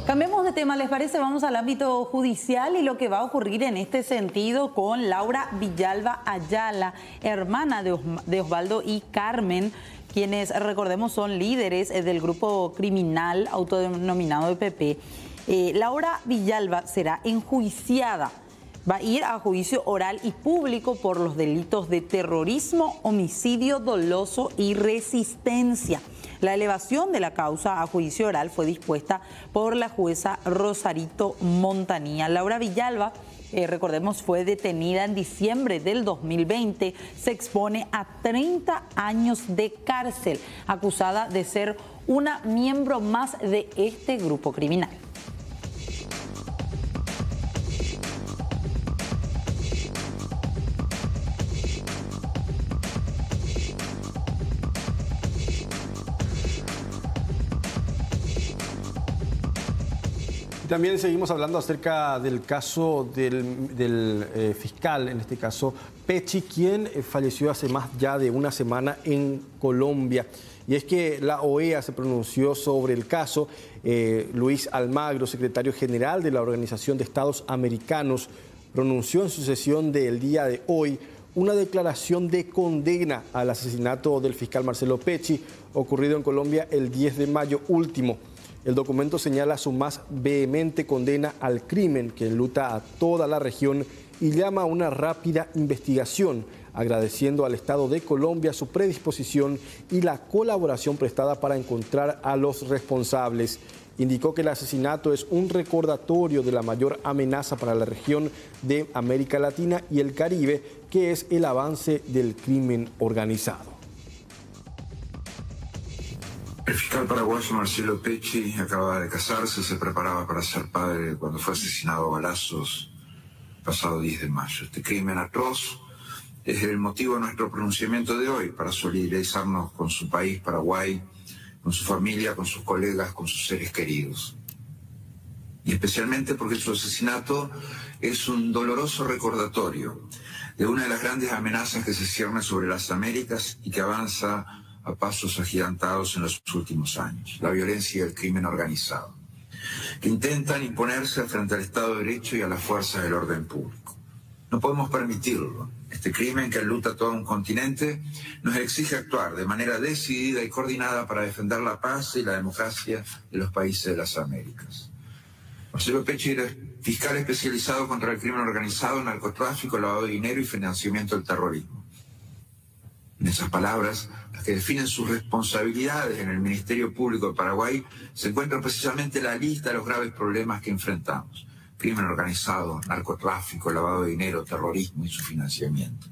Cambiemos de tema, ¿les parece? Vamos al ámbito judicial y lo que va a ocurrir en este sentido con Laura Villalba Ayala, hermana de Osvaldo y Carmen, quienes, recordemos, son líderes del grupo criminal autodenominado EPP. Laura Villalba será enjuiciada. Va a ir a juicio oral y público por los delitos de terrorismo, homicidio doloso y resistencia. La elevación de la causa a juicio oral fue dispuesta por la jueza Rosarito Montanía. Laura Villalba, recordemos, fue detenida en diciembre del 2020. Se expone a 30 años de cárcel, acusada de ser una miembro más de este grupo criminal. También seguimos hablando acerca del caso del fiscal, en este caso Pecci, quien falleció hace más ya de una semana en Colombia. Y es que la OEA se pronunció sobre el caso. Luis Almagro, secretario general de la Organización de Estados Americanos, pronunció en su sesión del día de hoy una declaración de condena al asesinato del fiscal Marcelo Pecci, ocurrido en Colombia el 10 de mayo último. El documento señala su más vehemente condena al crimen que enluta a toda la región y llama a una rápida investigación, agradeciendo al Estado de Colombia su predisposición y la colaboración prestada para encontrar a los responsables. Indicó que el asesinato es un recordatorio de la mayor amenaza para la región de América Latina y el Caribe, que es el avance del crimen organizado. El fiscal paraguayo Marcelo Pecci acababa de casarse, se preparaba para ser padre cuando fue asesinado a balazos el pasado 10 de mayo. Este crimen atroz es el motivo de nuestro pronunciamiento de hoy, para solidarizarnos con su país, Paraguay, con su familia, con sus colegas, con sus seres queridos. Y especialmente porque su asesinato es un doloroso recordatorio de una de las grandes amenazas que se cierne sobre las Américas y que avanza a pasos agigantados en los últimos años: la violencia y el crimen organizado, que intentan imponerse frente al Estado de Derecho y a las fuerzas del orden público. No podemos permitirlo. Este crimen, que enluta todo un continente, nos exige actuar de manera decidida y coordinada para defender la paz y la democracia de los países de las Américas. Marcelo Pecci era fiscal especializado contra el crimen organizado, narcotráfico, lavado de dinero y financiamiento del terrorismo. En esas palabras, las que definen sus responsabilidades en el Ministerio Público de Paraguay, se encuentra precisamente la lista de los graves problemas que enfrentamos: crimen organizado, narcotráfico, lavado de dinero, terrorismo y su financiamiento.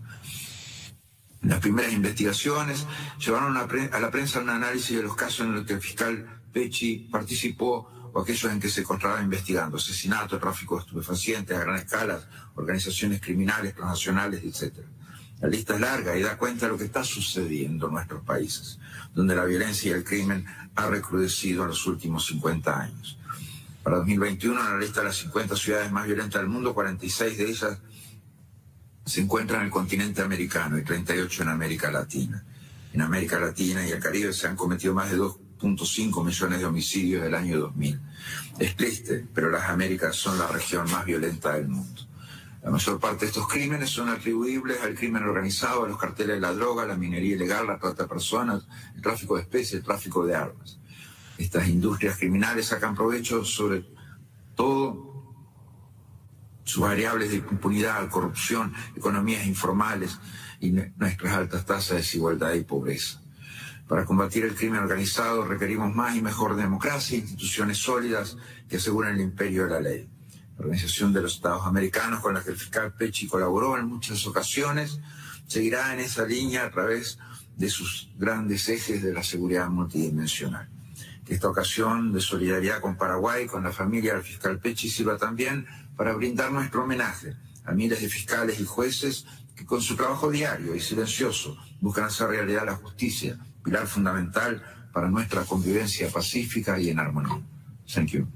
Las primeras investigaciones llevaron a la prensa un análisis de los casos en los que el fiscal Pecci participó o aquellos en que se encontraba investigando: asesinato, tráfico de estupefacientes a gran escala, organizaciones criminales transnacionales, etc. La lista es larga y da cuenta de lo que está sucediendo en nuestros países, donde la violencia y el crimen ha recrudecido en los últimos 50 años. Para 2021, en la lista de las 50 ciudades más violentas del mundo, 46 de ellas se encuentran en el continente americano y 38 en América Latina. En América Latina y el Caribe se han cometido más de 2.5 millones de homicidios del año 2000. Es triste, pero las Américas son la región más violenta del mundo. La mayor parte de estos crímenes son atribuibles al crimen organizado, a los carteles de la droga, la minería ilegal, la trata de personas, el tráfico de especies, el tráfico de armas. Estas industrias criminales sacan provecho sobre todo sus variables de impunidad, corrupción, economías informales y nuestras altas tasas de desigualdad y pobreza. Para combatir el crimen organizado requerimos más y mejor democracia e instituciones sólidas que aseguren el imperio de la ley. La Organización de los Estados Americanos, con la que el fiscal Pecci colaboró en muchas ocasiones, seguirá en esa línea a través de sus grandes ejes de la seguridad multidimensional. Que esta ocasión de solidaridad con Paraguay, con la familia del fiscal Pecci, sirva también para brindar nuestro homenaje a miles de fiscales y jueces que con su trabajo diario y silencioso buscan hacer realidad la justicia, pilar fundamental para nuestra convivencia pacífica y en armonía. Thank you.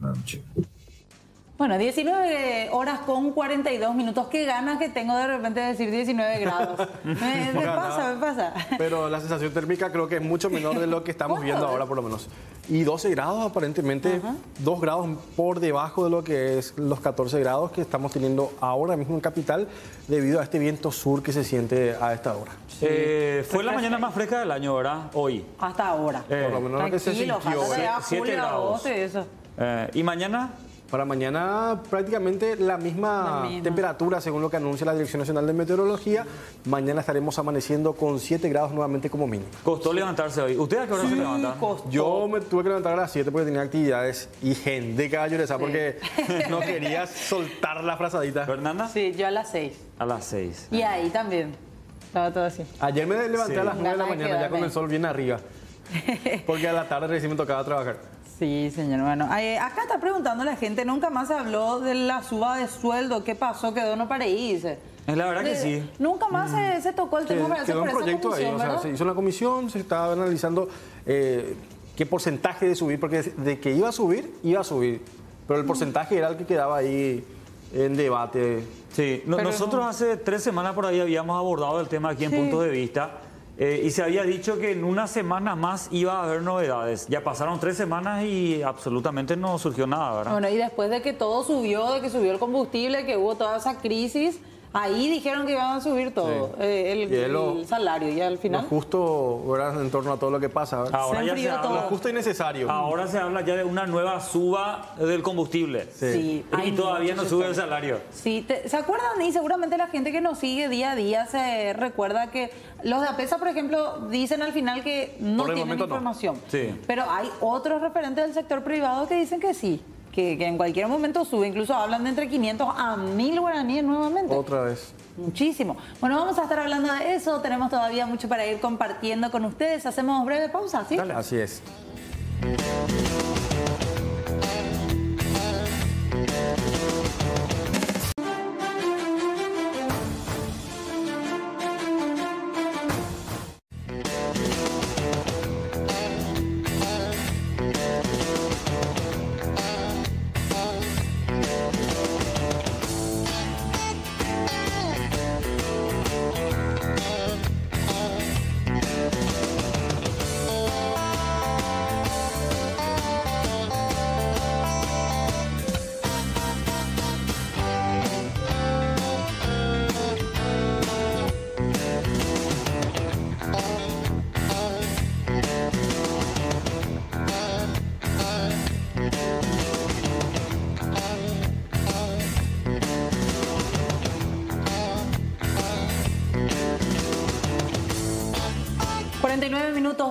Bueno, 19 horas con 42 minutos. Qué ganas que tengo de repente de decir 19 grados. Me pasa. Pero la sensación térmica creo que es mucho menor de lo que estamos viendo ahora, por lo menos. Y 12 grados aparentemente, 2 grados por debajo de lo que es los 14 grados que estamos teniendo ahora mismo en Capital, debido a este viento sur que se siente a esta hora. Fue la mañana más fresca del año, ¿verdad? Hoy. Hasta ahora. Por lo menos lo que se sintió. 7 grados. ¿Y mañana? Para mañana prácticamente la misma temperatura según lo que anuncia la Dirección Nacional de Meteorología. Mañana estaremos amaneciendo con 7 grados nuevamente como mínimo. ¿Costó levantarse hoy? ¿Usted a qué hora se levanta? Costó. Yo me tuve que levantar a las 7 porque tenía actividades y gente caballeresa porque no quería soltar la frazadita. ¿Fernanda? Sí, yo a las 6. A las 6. Y ahí también. Estaba todo así. Ayer me levanté a las 9 de la mañana ya con el sol bien arriba. Porque a la tarde recién me tocaba trabajar. Sí, señor. Bueno, acá está preguntando la gente, nunca más se habló de la suba de sueldo, ¿qué pasó? Quedó no para irse. Es la verdad que sí. Nunca más se tocó el tema. Quedó un proyecto ahí, o sea, se hizo una comisión, se estaba analizando qué porcentaje de subir, porque de que iba a subir, pero el porcentaje era el que quedaba ahí en debate. Sí, nosotros hace 3 semanas por ahí habíamos abordado el tema aquí en Puntos de Vista. Y se había dicho que en una semana más iba a haber novedades. Ya pasaron 3 semanas y absolutamente no surgió nada, ¿verdad? Bueno, y después de que todo subió, de que subió el combustible, que hubo toda esa crisis, ahí dijeron que iban a subir todo, el salario, y al final... Lo justo, ¿verdad? En torno a todo lo que pasa, ¿verdad? Ahora ya se habla, lo justo y necesario. Ahora se habla ya de una nueva suba del combustible. Sí. Y todavía no sube el salario. Sí, ¿se acuerdan? Y seguramente la gente que nos sigue día a día se recuerda que los de APESA, por ejemplo, dicen al final que no tienen información. No. Sí. Pero hay otros referentes del sector privado que dicen que sí. Que en cualquier momento sube, incluso hablan de entre 500 a 1000 guaraníes nuevamente. Otra vez. Muchísimo. Bueno, vamos a estar hablando de eso, tenemos todavía mucho para ir compartiendo con ustedes. Hacemos breve pausa, ¿sí? Dale. Así es.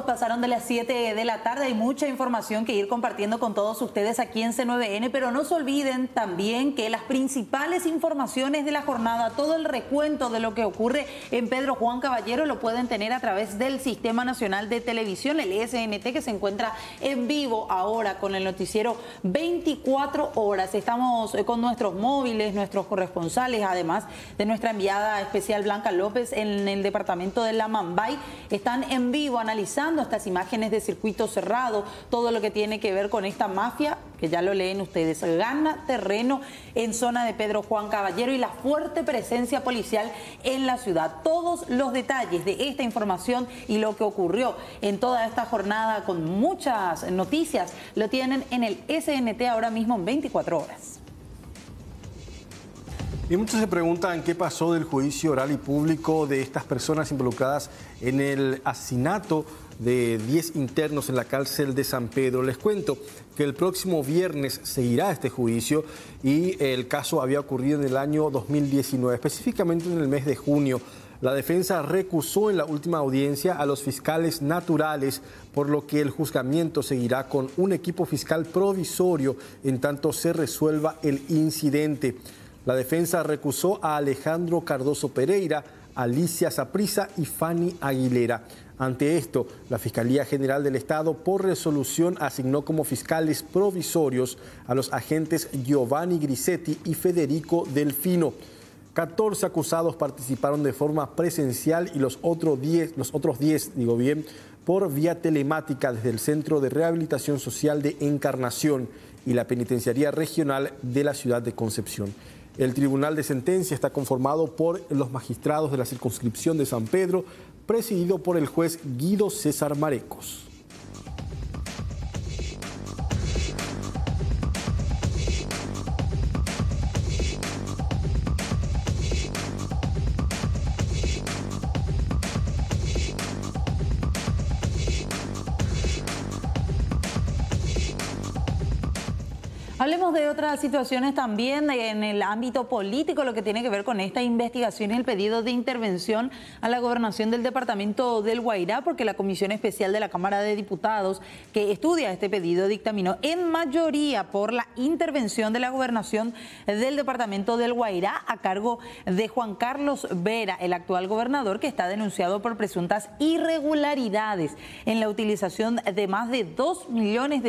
Pasaron de las 7 de la tarde, hay mucha información que ir compartiendo con todos ustedes aquí en C9N, pero no se olviden también que las principales informaciones de la jornada, todo el recuento de lo que ocurre en Pedro Juan Caballero lo pueden tener a través del Sistema Nacional de Televisión, el SNT, que se encuentra en vivo ahora con el noticiero 24 horas. Estamos con nuestros móviles, nuestros corresponsales, además de nuestra enviada especial Blanca López en el departamento de La Mambay, están en vivo analizando estas imágenes de circuito cerrado, todo lo que tiene que ver con esta mafia, que ya lo leen ustedes, gana terreno en zona de Pedro Juan Caballero y la fuerte presencia policial en la ciudad. Todos los detalles de esta información y lo que ocurrió en toda esta jornada con muchas noticias lo tienen en el SNT ahora mismo en 24 horas. Y muchos se preguntan qué pasó del juicio oral y público de estas personas involucradas en el asesinato de 10 internos en la cárcel de San Pedro. Les cuento que el próximo viernes seguirá este juicio y el caso había ocurrido en el año 2019, específicamente en el mes de junio. La defensa recusó en la última audiencia a los fiscales naturales, por lo que el juzgamiento seguirá con un equipo fiscal provisorio en tanto se resuelva el incidente. La defensa recusó a Alejandro Cardoso Pereira, Alicia Saprissa y Fanny Aguilera. Ante esto, la Fiscalía General del Estado, por resolución, asignó como fiscales provisorios a los agentes Giovanni Grisetti y Federico Delfino. 14 acusados participaron de forma presencial y los otros 10, por vía telemática desde el Centro de Rehabilitación Social de Encarnación y la Penitenciaría Regional de la ciudad de Concepción. El Tribunal de Sentencia está conformado por los magistrados de la circunscripción de San Pedro, presidido por el juez Guido César Marecos. Hablemos de otras situaciones también en el ámbito político, lo que tiene que ver con esta investigación y el pedido de intervención a la gobernación del departamento del Guairá, porque la Comisión Especial de la Cámara de Diputados que estudia este pedido dictaminó en mayoría por la intervención de la gobernación del departamento del Guairá a cargo de Juan Carlos Vera, el actual gobernador, que está denunciado por presuntas irregularidades en la utilización de más de $2 millones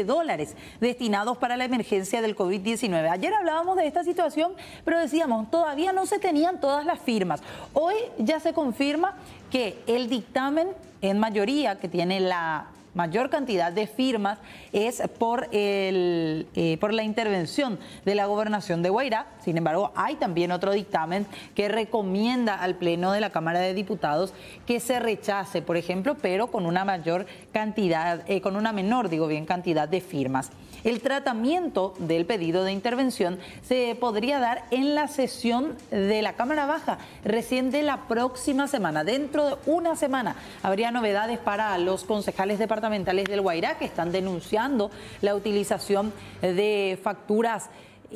destinados para la emergencia del COVID-19. Ayer hablábamos de esta situación, pero decíamos, todavía no se tenían todas las firmas. Hoy ya se confirma que el dictamen en mayoría, que tiene la mayor cantidad de firmas, es por la intervención de la gobernación de Guairá. Sin embargo, hay también otro dictamen que recomienda al Pleno de la Cámara de Diputados que se rechace, por ejemplo, pero con una mayor cantidad, con una menor, cantidad de firmas. El tratamiento del pedido de intervención se podría dar en la sesión de la Cámara Baja recién de la próxima semana. Dentro de una semana habría novedades para los concejales departamentales del Guairá que están denunciando la utilización de facturas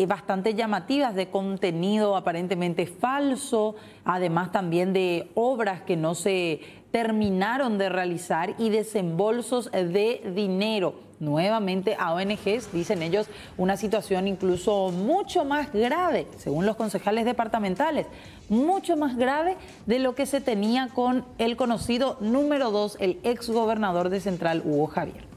bastante llamativas de contenido aparentemente falso, además también de obras que no se terminaron de realizar y desembolsos de dinero nuevamente a ONGs, dicen ellos, una situación incluso mucho más grave, según los concejales departamentales, mucho más grave de lo que se tenía con el conocido número 2, el exgobernador de Central, Hugo Javier.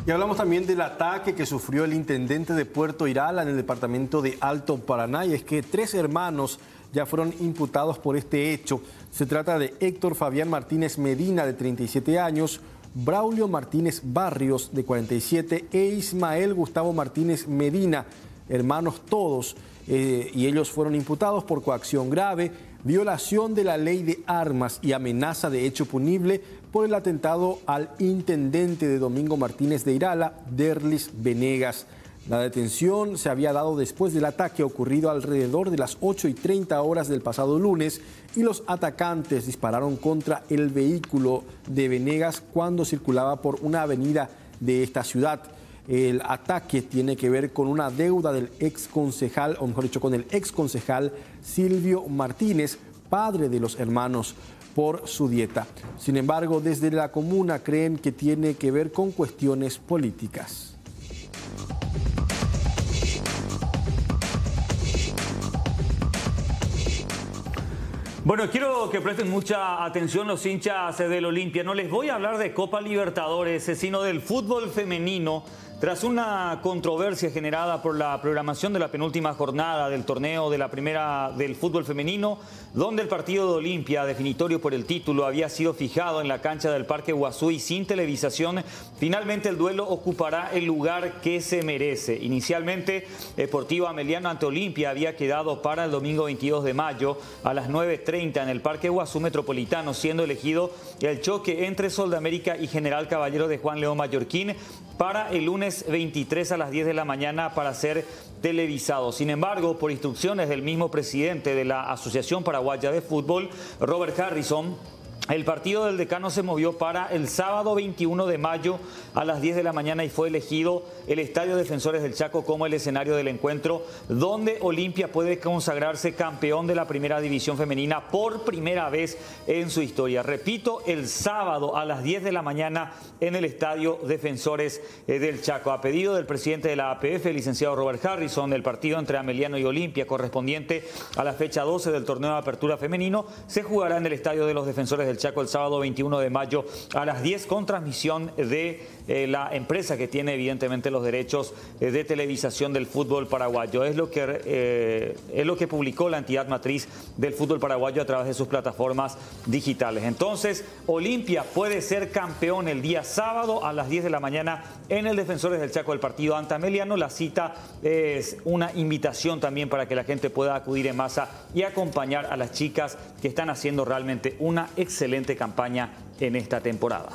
Y hablamos también del ataque que sufrió el intendente de Puerto Irala en el departamento de Alto Paraná, y es que 3 hermanos ya fueron imputados por este hecho. Se trata de Héctor Fabián Martínez Medina, de 37 años, Braulio Martínez Barrios, de 47, e Ismael Gustavo Martínez Medina, hermanos todos, y ellos fueron imputados por coacción grave, violación de la ley de armas y amenaza de hecho punible por el atentado al intendente de Domingo Martínez de Irala, Derlis Venegas. La detención se había dado después del ataque ocurrido alrededor de las 8:30 horas del pasado lunes, y los atacantes dispararon contra el vehículo de Venegas cuando circulaba por una avenida de esta ciudad. El ataque tiene que ver con una deuda del exconcejal, o mejor dicho, con el exconcejal Silvio Martínez, padre de los hermanos, por su dieta. Sin embargo, desde la comuna creen que tiene que ver con cuestiones políticas. Bueno, quiero que presten mucha atención los hinchas del Olimpia. No les voy a hablar de Copa Libertadores, sino del fútbol femenino. Tras una controversia generada por la programación de la penúltima jornada del torneo de la primera del fútbol femenino, donde el partido de Olimpia, definitorio por el título, había sido fijado en la cancha del Parque Guazú y sin televisación, finalmente el duelo ocupará el lugar que se merece. Inicialmente, Sportivo Ameliano ante Olimpia había quedado para el domingo 22 de mayo a las 9:30 en el Parque Guazú Metropolitano, siendo elegido el choque entre Sol de América y General Caballero de Juan León Mallorquín para el lunes 23 a las 10 de la mañana para ser televisado. Sin embargo, por instrucciones del mismo presidente de la Asociación Paraguaya de Fútbol, Robert Harrison, El partido del Decano se movió para el sábado 21 de mayo a las 10 de la mañana y fue elegido el Estadio Defensores del Chaco como el escenario del encuentro, donde Olimpia puede consagrarse campeón de la primera división femenina por primera vez en su historia. Repito, el sábado a las 10 de la mañana en el Estadio Defensores del Chaco. A pedido del presidente de la APF, el licenciado Robert Harrison, el partido entre Ameliano y Olimpia, correspondiente a la fecha 12 del torneo de apertura femenino, se jugará en el Estadio de los Defensores del Chaco el sábado 21 de mayo a las 10 con transmisión de la empresa que tiene evidentemente los derechos de televisación del fútbol paraguayo. Es lo que publicó la entidad matriz del fútbol paraguayo a través de sus plataformas digitales. Entonces, Olimpia puede ser campeón el día sábado a las 10 de la mañana en el Defensores del Chaco, el partido ante Ameliano. La cita es una invitación también para que la gente pueda acudir en masa y acompañar a las chicas que están haciendo realmente una excelente campaña en esta temporada.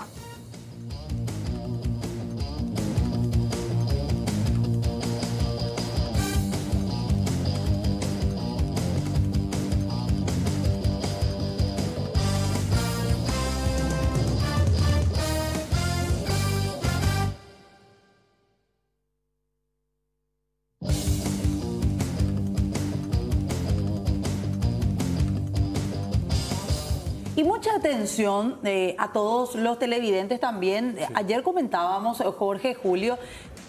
Y mucha atención a todos los televidentes también. Sí. Ayer comentábamos, Jorge, Julio,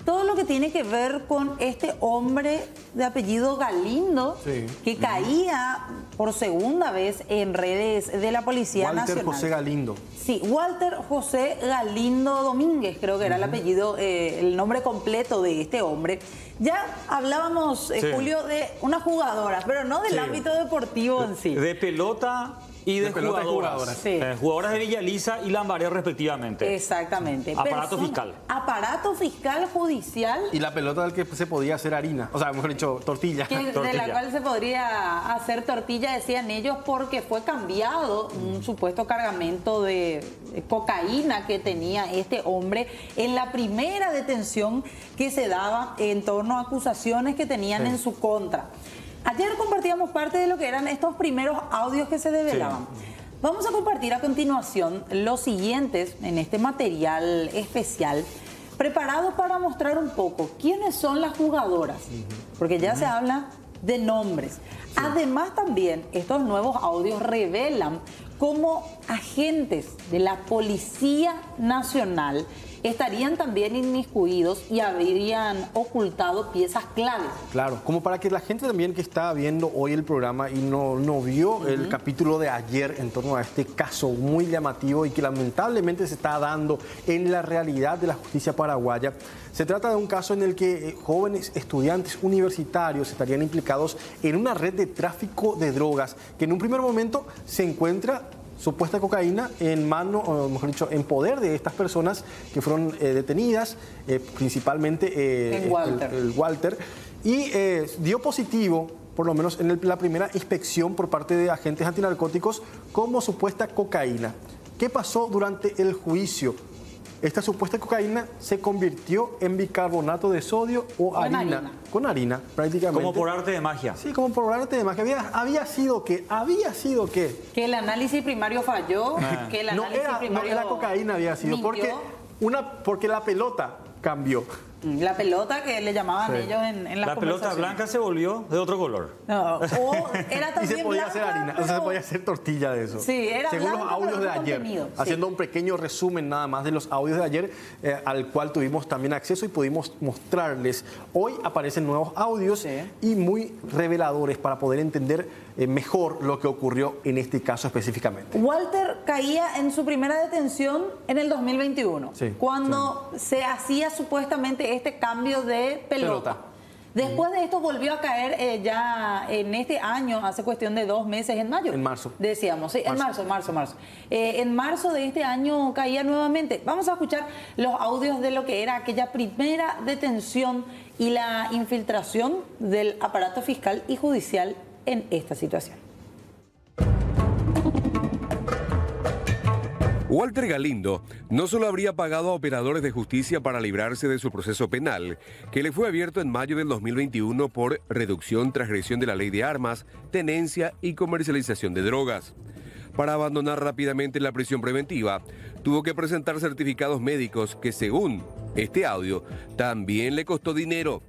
todo lo que tiene que ver con este hombre de apellido Galindo, sí, que caía por segunda vez en redes de la Policía Nacional. Walter José Galindo. Sí, Walter José Galindo Domínguez, creo que era el apellido, el nombre completo de este hombre. Ya hablábamos, sí, Julio, de una jugadora, pero no del ámbito deportivo en sí. De pelota y de jugadoras. Sí. Jugadoras de Villa Elisa y Lambaré respectivamente. Exactamente. Aparato fiscal. Aparato fiscal judicial. Y la pelota del que se podía hacer harina, o sea, mejor dicho, tortilla. De la cual se podría hacer tortilla, decían ellos, porque fue cambiado un supuesto cargamento de cocaína que tenía este hombre en la primera detención que se daba en torno a acusaciones que tenían en su contra. Ayer compartíamos parte de lo que eran estos primeros audios que se develaban. Sí. Vamos a compartir a continuación los siguientes en este material especial, preparados para mostrar un poco quiénes son las jugadoras, porque ya se habla de nombres. Sí. Además también estos nuevos audios revelan cómo agentes de la Policía Nacional estarían también inmiscuidos y habrían ocultado piezas claves. Claro, como para que la gente también que está viendo hoy el programa y no vio el capítulo de ayer en torno a este caso muy llamativo y que lamentablemente se está dando en la realidad de la justicia paraguaya. Se trata de un caso en el que jóvenes estudiantes universitarios estarían implicados en una red de tráfico de drogas que en un primer momento se encuentra supuesta cocaína en mano, o mejor dicho, en poder de estas personas que fueron detenidas, principalmente el Walter, y dio positivo, por lo menos en la primera inspección por parte de agentes antinarcóticos, como supuesta cocaína. ¿Qué pasó durante el juicio? Esta supuesta cocaína se convirtió en bicarbonato de sodio o harina. Con harina, prácticamente. Como por arte de magia. Sí, como por arte de magia. Había sido que que el análisis primario falló, que el análisis primario no era cocaína, había sido mintió. porque la pelota cambió. La pelota que le llamaban ellos en las La pelota blanca se volvió de otro color. No, o era también y se podía blanca, hacer harina, pero... o sea, se podía hacer tortilla de eso. Sí, era según blanca, los audios de ayer, haciendo un pequeño resumen nada más de los audios de ayer, al cual tuvimos también acceso y pudimos mostrarles. Hoy aparecen nuevos audios y muy reveladores para poder entender mejor lo que ocurrió en este caso específicamente. Walter caía en su primera detención en el 2021, cuando se hacía supuestamente este cambio de pelota. Después de esto volvió a caer ya en este año, hace cuestión de 2 meses, en mayo. En marzo. Decíamos, sí, en marzo. En marzo de este año caía nuevamente. Vamos a escuchar los audios de lo que era aquella primera detención y la infiltración del aparato fiscal y judicial en esta situación. Walter Galindo no solo habría pagado a operadores de justicia para librarse de su proceso penal, que le fue abierto en mayo del 2021 por reducción, transgresión de la ley de armas, tenencia y comercialización de drogas. Para abandonar rápidamente la prisión preventiva, tuvo que presentar certificados médicos que, según este audio, también le costó dinero.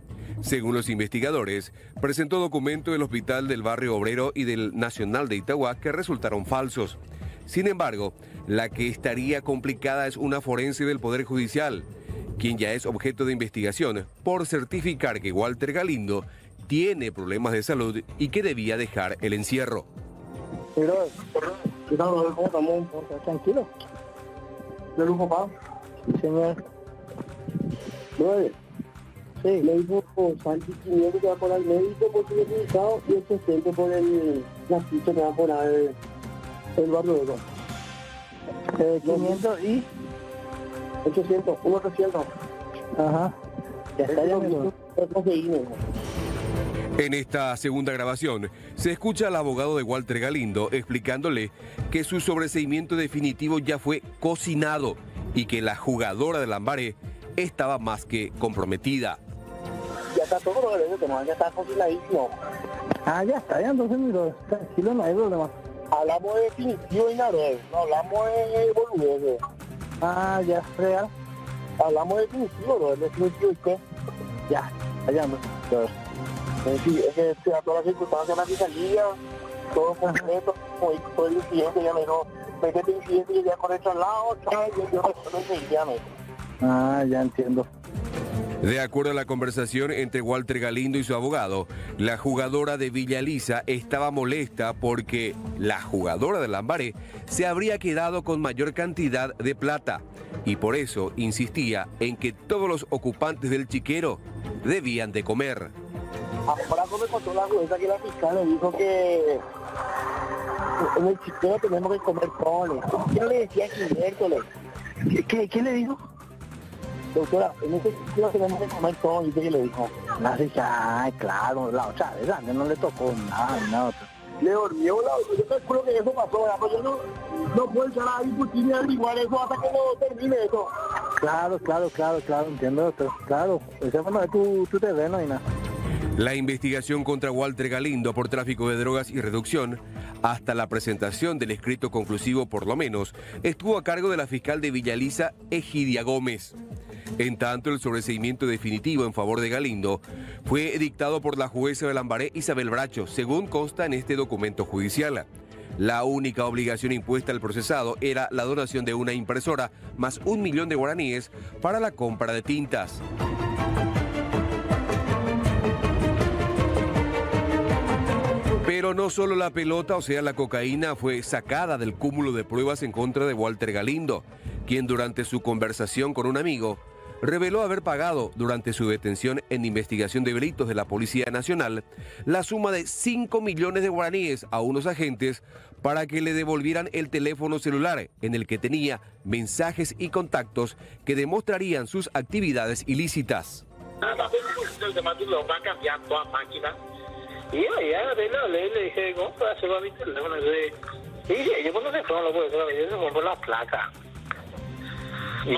Según los investigadores, presentó documentos del Hospital del Barrio Obrero y del Nacional de Itagua que resultaron falsos. Sin embargo, la que estaría complicada es una forense del Poder Judicial, quien ya es objeto de investigación por certificar que Walter Galindo tiene problemas de salud y que debía dejar el encierro. Pero, ¿cómo estamos? ¿Tranquilo? ¿De lujo, papá? Sí, señor. ¿9? Sí. Le dijo Santi 500 que va a poner el médico por su utilizado y el 60 por el nacizo que va a poner el barrio de 500 y 800, 800. Ajá. Ya está, ya mismo. En esta segunda grabación se escucha al abogado de Walter Galindo explicándole que su sobreseimiento definitivo ya fue cocinado y que la jugadora de Lambaré estaba más que comprometida. Ya está todo lo que debe tomar, ya está cocinadísimo. Ah, ya está, ya entonces miro, tranquilo, no hay problema. Hablamos de definitivo y nada, no hablamos de boludez. Ah, ya, real. Hablamos de definitivo, ¿no? Definitivo y qué. Ya, allá no. Sí, es que a todas las circunstancias de la fiscalía, todo completo, todo el incidente, ya me dijo, este incidente y ya con el traslado, yo resuelvo inmediatamente. Ah, ya entiendo. De acuerdo a la conversación entre Walter Galindo y su abogado, la jugadora de Villa Elisa estaba molesta porque la jugadora de Lambaré se habría quedado con mayor cantidad de plata y por eso insistía en que todos los ocupantes del chiquero debían de comer. Ahora me contó la jueza que la fiscal le dijo que en el chiquero tenemos que comer toles. ¿Quién le decía miércoles? ¿Qué le dijo? Doctora, en ese chiquero tenemos que comer todo, dice que le dijo. Ay, claro, la otra vez no le tocó nada. Le dormió, yo calculo que eso pasó, pero yo no puedo echar a discutir ni averiguar eso hasta que no termine eso. Claro, entiendo, doctor. Claro, ese es tu terreno y nada. La investigación contra Walter Galindo por tráfico de drogas y reducción, hasta la presentación del escrito conclusivo por lo menos, estuvo a cargo de la fiscal de Villa Elisa, Egidia Gómez. En tanto, el sobreseimiento definitivo en favor de Galindo fue dictado por la jueza de Lambaré, Isabel Bracho, según consta en este documento judicial. La única obligación impuesta al procesado era la donación de una impresora más 1 millón de guaraníes para la compra de tintas. Pero no solo la pelota, o sea la cocaína, fue sacada del cúmulo de pruebas en contra de Walter Galindo, quien durante su conversación con un amigo reveló haber pagado durante su detención en investigación de delitos de la Policía Nacional la suma de 5 millones de guaraníes a unos agentes para que le devolvieran el teléfono celular en el que tenía mensajes y contactos que demostrarían sus actividades ilícitas. Y ya le dije, ¿cómo puedo hacerlo a mi teléfono? Y dije, yo cuando se fueron lo puedo hacer, yo se compró la placa. Y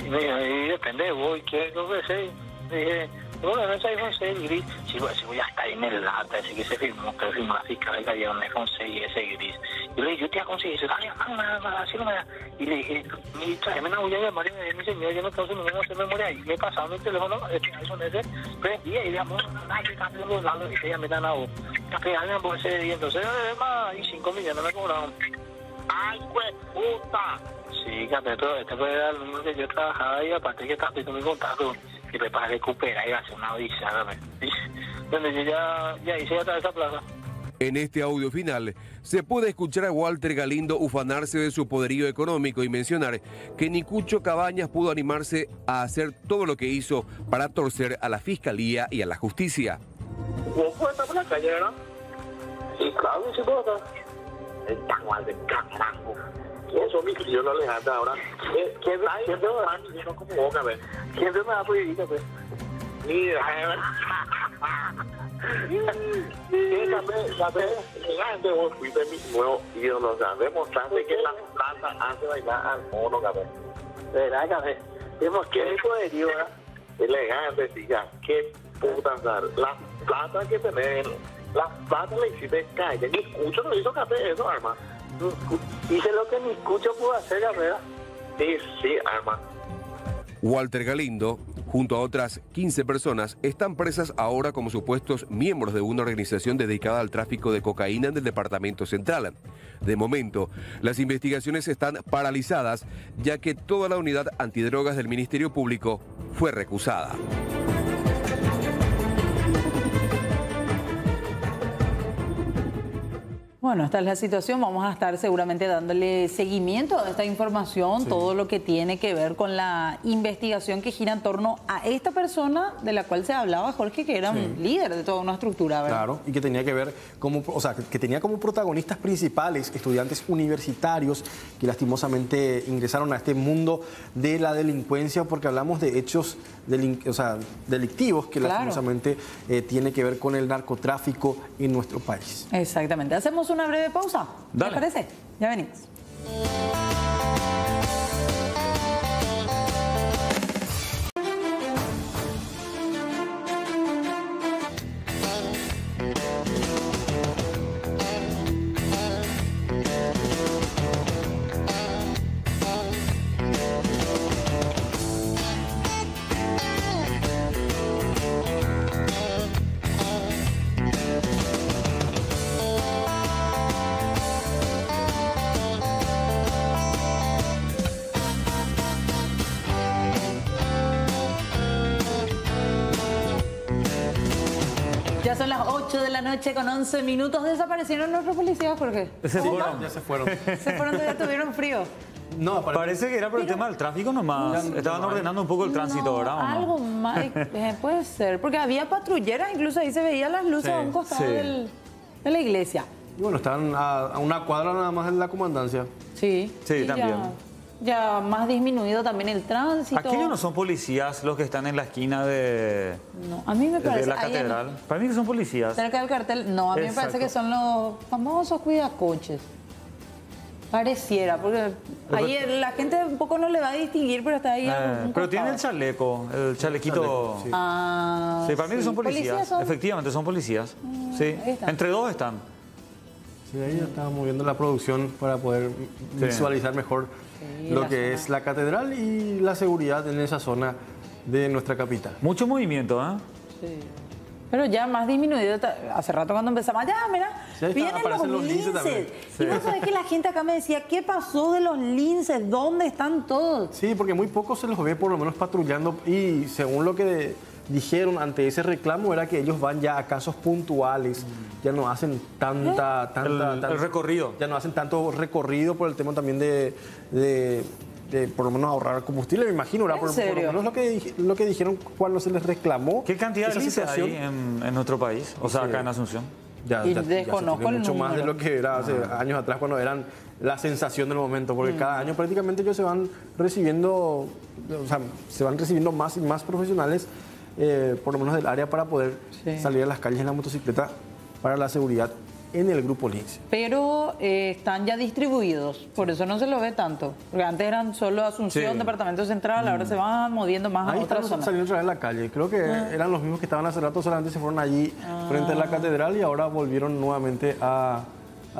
me dijo, y depende de vos, ¿qué es lo que sé? Dije, bueno, no es iPhone 6 gris. Sí, voy a estar en el lata, así que se firmó, pero firmó la fiscal, que había un iPhone 6 ese gris. Y le dije, yo te voy a conseguir eso, dale, así no me da. Y le dije, tráeme una bulla de llamar y me dice, mi señor, yo no tengo su número, no se me muere ahí. Le he pasado mi teléfono, este iPhone ese, prendí y digamos, que cambio los lados y se ya me dan a vos. Café, alguien por ese día, entonces, y 5 millones me cobraron. ¡Ay, pues, puta! Sí, Cateto, este fue el número que yo trabajaba y aparte que estaba pidiendo mi contacto y me para recuperar y hacer una odisea, donde yo ya hice ya toda esa plaza. En este audio final se puede escuchar a Walter Galindo ufanarse de su poderío económico y mencionar que ni Cucho Cabañas pudo animarse a hacer todo lo que hizo para torcer a la fiscalía y a la justicia. ¿Vos puedes estar por la calle, verdad? Sí, claro, sí puedo estar. Está mal de carajo. ¿Quién son mis tíos, no les anda ahora? ¿Quién te va a dar como boca, a ver? ¿Quién te va a dar prohibida, pues? Mira, café, elegante, vos fuiste mi nuevo ídolo, o sea, demostraste que la plata hace bailar al mono, café. ¿Verdad, café? Vemos que es poderío, ¿verdad? Elegante, diga, qué puta dar. La plata que tenés, la plata le hiciste calle, ni escucho no hizo café eso, arma. Hice lo que mi escucho pudo hacer, Carrera. Sí, hermano. Walter Galindo, junto a otras 15 personas, están presas ahora como supuestos miembros de una organización dedicada al tráfico de cocaína en el departamento central. De momento, las investigaciones están paralizadas, ya que toda la unidad antidrogas del Ministerio Público fue recusada. Bueno, esta es la situación. Vamos a estar seguramente dándole seguimiento a esta información, todo lo que tiene que ver con la investigación que gira en torno a esta persona de la cual se hablaba, Jorge, que era un líder de toda una estructura, ¿verdad? Claro, y que tenía que ver como, o sea, que tenía como protagonistas principales estudiantes universitarios que lastimosamente ingresaron a este mundo de la delincuencia, porque hablamos de hechos delictivos que lastimosamente tiene que ver con el narcotráfico en nuestro país. Exactamente. Hacemos una breve pausa. ¿Te parece? Ya venimos. Ya son las 8 de la noche con 11 minutos. ¿Desaparecieron nuestros policías, Jorge? Se fueron. Ya se fueron. Se fueron, ya tuvieron frío. No, parece que era por el tema del tráfico nomás. Estaban ordenando un poco el tránsito, ¿verdad? ¿O no? Algo más, puede ser. Porque había patrulleras, incluso ahí se veían las luces a un costado de la iglesia. Y bueno, estaban a una cuadra nada más en la comandancia. Sí. Sí, también. Ya más disminuido también el tránsito. Aquellos no son policías los que están en la esquina de, no, a mí me parece, de la catedral. Para mí que son policías. Cerca del cartel. No, a mí me parece que son los famosos cuidacoches. Pareciera, porque ahí la gente un poco no le va a distinguir, pero está ahí. Pero tiene el chaleco, el chalequito. Sí. Sí, para mí que son policías. Efectivamente, son policías. Sí, entre dos están. Sí, ahí estábamos viendo la producción para poder visualizar mejor lo que es la catedral y la seguridad en esa zona de nuestra capital. Mucho movimiento, ¿eh? Sí. Pero ya más disminuido. Hace rato cuando empezamos, ya, mira, vienen los linces. También. Sí. Y vos sabés que la gente acá me decía, ¿qué pasó de los linces? ¿Dónde están todos? Sí, porque muy pocos se los ve por lo menos patrullando y según lo que dijeron ante ese reclamo era que ellos van ya a casos puntuales, ya no hacen el recorrido. Ya no hacen tanto recorrido por el tema también de por lo menos ahorrar combustible, me imagino, ¿verdad? Por lo menos lo que dijeron cuando se les reclamó. ¿Qué cantidad de linces hay en nuestro país? O sea, acá en Asunción. Ya desconozco mucho más de lo que era hace años atrás cuando eran la sensación del momento, porque cada año prácticamente ellos se van recibiendo, más y más profesionales, por lo menos del área, para poder salir a las calles en la motocicleta para la seguridad en el grupo Lince. Pero están ya distribuidos, por eso no se lo ve tanto. Porque antes eran solo Asunción, Departamento Central, ahora se van moviendo más a otras zonas. Saliendo otra vez a la calle. Creo que eran los mismos que estaban hace rato, solamente se fueron allí frente a la catedral y ahora volvieron nuevamente a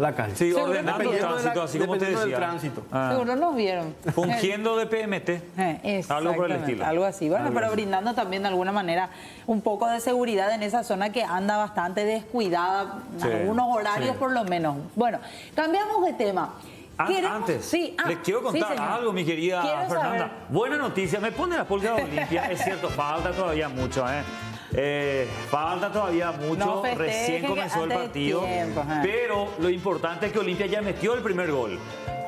la calle. Sí, ordenando el tránsito, así como te decía. Del tránsito. Seguro nos vieron. Fungiendo de PMT. Algo por el estilo. Algo así. Bueno, pero brindando también de alguna manera un poco de seguridad en esa zona que anda bastante descuidada, en algunos horarios por lo menos. Bueno, cambiamos de tema. Antes, les quiero contar algo, mi querida Fernanda. Buena noticia, me pone la pulga de Olimpia. Es cierto, falta todavía mucho, falta todavía mucho, recién comenzó el partido, pero lo importante es que Olimpia ya metió el primer gol.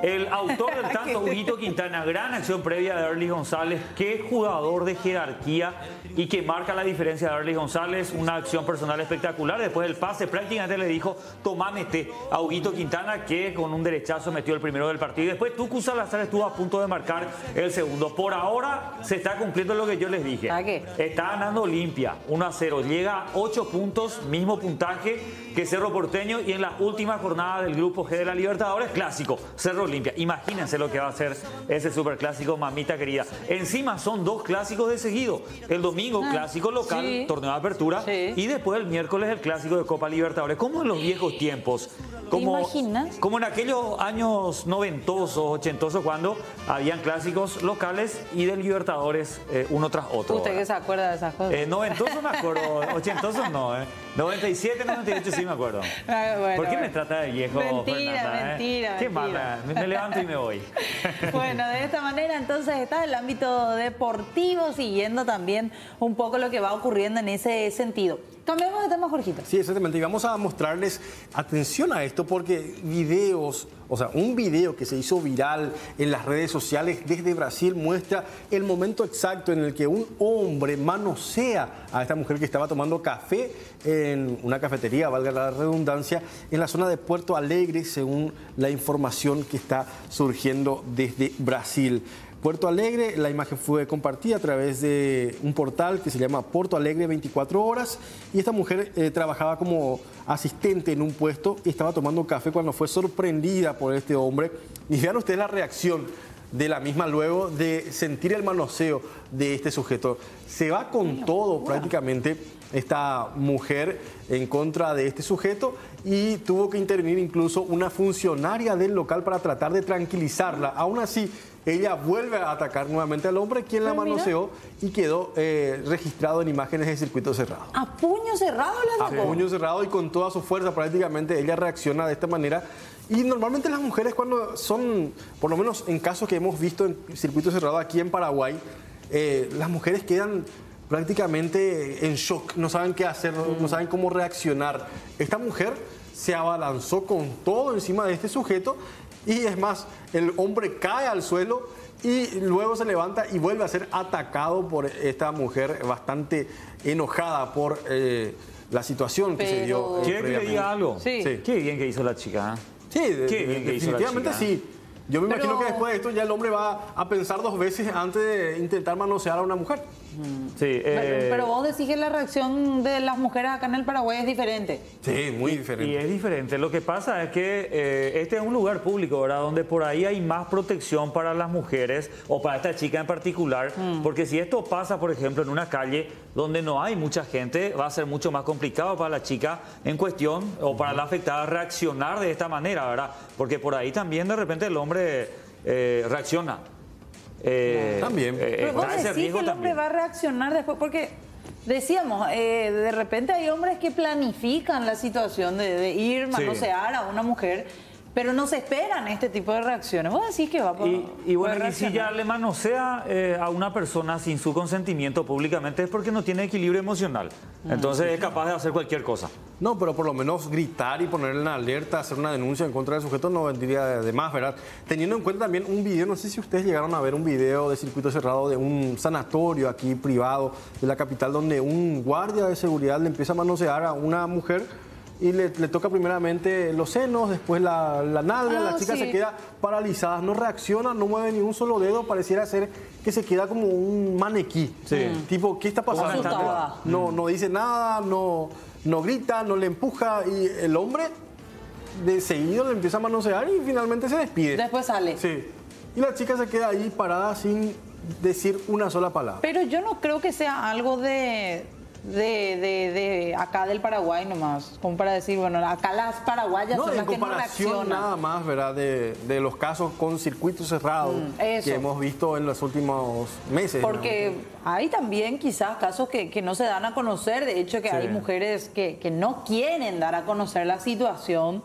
El autor del tanto, Huguito Quintana, gran acción previa de Arlis González, qué jugador de jerarquía y que marca la diferencia de Arlis González, una acción personal espectacular. Después del pase prácticamente le dijo, tomá, mete a Huguito Quintana, que con un derechazo metió el primero del partido. Y después Tucu Salazar estuvo a punto de marcar el segundo. Por ahora se está cumpliendo lo que yo les dije. Está ganando Olimpia 1-0, llega a 8 puntos, mismo puntaje que Cerro Porteño, y en la última jornada del Grupo G de la Libertadores, clásico, Cerro Olimpia. Imagínense lo que va a ser ese superclásico, mamita querida. Encima son 2 clásicos de seguido. El domingo, clásico local, torneo de apertura, y después el miércoles el clásico de Copa Libertadores. Como en los viejos tiempos. imaginas? Como en aquellos años noventosos, ochentosos, cuando habían clásicos locales y de Libertadores uno tras otro. ¿Usted que se acuerda de esas cosas? Noventosos me acuerdo, ochentosos no. 97, 98 sí me acuerdo. Bueno, ¿Por qué me trata de viejo, mentira, Fernanda? mentira, Qué mentira. mala, me levanto y me voy. Bueno, de esta manera entonces está el ámbito deportivo, siguiendo también un poco lo que va ocurriendo en ese sentido. Cambiamos de tema, Jorgito. Sí, exactamente. Y vamos a mostrarles atención a esto porque videos, o sea, un video que se hizo viral en las redes sociales desde Brasil muestra el momento exacto en el que un hombre manosea a esta mujer que estaba tomando café en una cafetería, valga la redundancia, en la zona de Puerto Alegre, según la información que está surgiendo desde Brasil. Puerto Alegre, la imagen fue compartida a través de un portal que se llama Porto Alegre 24 horas y esta mujer trabajaba como asistente en un puesto y estaba tomando café cuando fue sorprendida por este hombre. Y vean ustedes la reacción de la misma luego de sentir el manoseo de este sujeto. Se va con todo prácticamente esta mujer en contra de este sujeto y tuvo que intervenir incluso una funcionaria del local para tratar de tranquilizarla. Aún así, ella vuelve a atacar nuevamente al hombre, quien la manoseó y quedó registrado en imágenes de circuito cerrado. ¿A puño cerrado la atacó? A puño cerrado y con toda su fuerza prácticamente ella reacciona de esta manera. Y normalmente las mujeres cuando son, por lo menos en casos que hemos visto en circuito cerrado aquí en Paraguay, las mujeres quedan prácticamente en shock, no saben qué hacer, no saben cómo reaccionar. Esta mujer se abalanzó con todo encima de este sujeto y es más, el hombre cae al suelo y luego se levanta y vuelve a ser atacado por esta mujer bastante enojada por la situación que se dio. ¿Quiere que le diga algo? Sí. Qué bien que hizo la chica. Sí, Qué bien que hizo la definitivamente chica. sí. Yo me imagino que después de esto ya el hombre va a pensar dos veces antes de intentar manosear a una mujer. Sí, pero vos decís que la reacción de las mujeres acá en el Paraguay es diferente. Sí, muy diferente. Y es diferente. Lo que pasa es que este es un lugar público, ¿verdad? Donde por ahí hay más protección para las mujeres o para esta chica en particular. Porque si esto pasa, por ejemplo, en una calle donde no hay mucha gente, va a ser mucho más complicado para la chica en cuestión o para la afectada reaccionar de esta manera, ¿verdad? Porque por ahí también de repente el hombre reacciona. También. Pero vos Está ese decís que riesgo el hombre también. va a reaccionar después, porque decíamos, de repente hay hombres que planifican la situación de ir manosear a una mujer, pero no se esperan este tipo de reacciones. Vos decís que va a Y bueno, y si ya le manosea a una persona sin su consentimiento públicamente es porque no tiene equilibrio emocional. Entonces es capaz de hacer cualquier cosa. No, pero por lo menos gritar y ponerle en alerta, hacer una denuncia en contra del sujeto no vendría de más, ¿verdad? Teniendo en cuenta también un video, no sé si ustedes llegaron a ver un video de circuito cerrado de un sanatorio aquí privado de la capital donde un guardia de seguridad le empieza a manosear a una mujer y le toca primeramente los senos, después la nalga, la chica se queda paralizada, no reacciona, no mueve ni un solo dedo, pareciera ser que se queda como un maniquí. Tipo, ¿qué está pasando? No dice nada, no grita, no le empuja y el hombre de seguido le empieza a manosear y finalmente se despide. Después sale. Sí. Y la chica se queda ahí parada sin decir una sola palabra. Pero yo no creo que sea algo de acá del Paraguay nomás, como para decir, bueno, acá las paraguayas son las que no reaccionan. Nada más, ¿verdad? De los casos con circuito cerrado que hemos visto en los últimos meses. Porque hay también quizás casos que no se dan a conocer, de hecho que hay mujeres que no quieren dar a conocer la situación,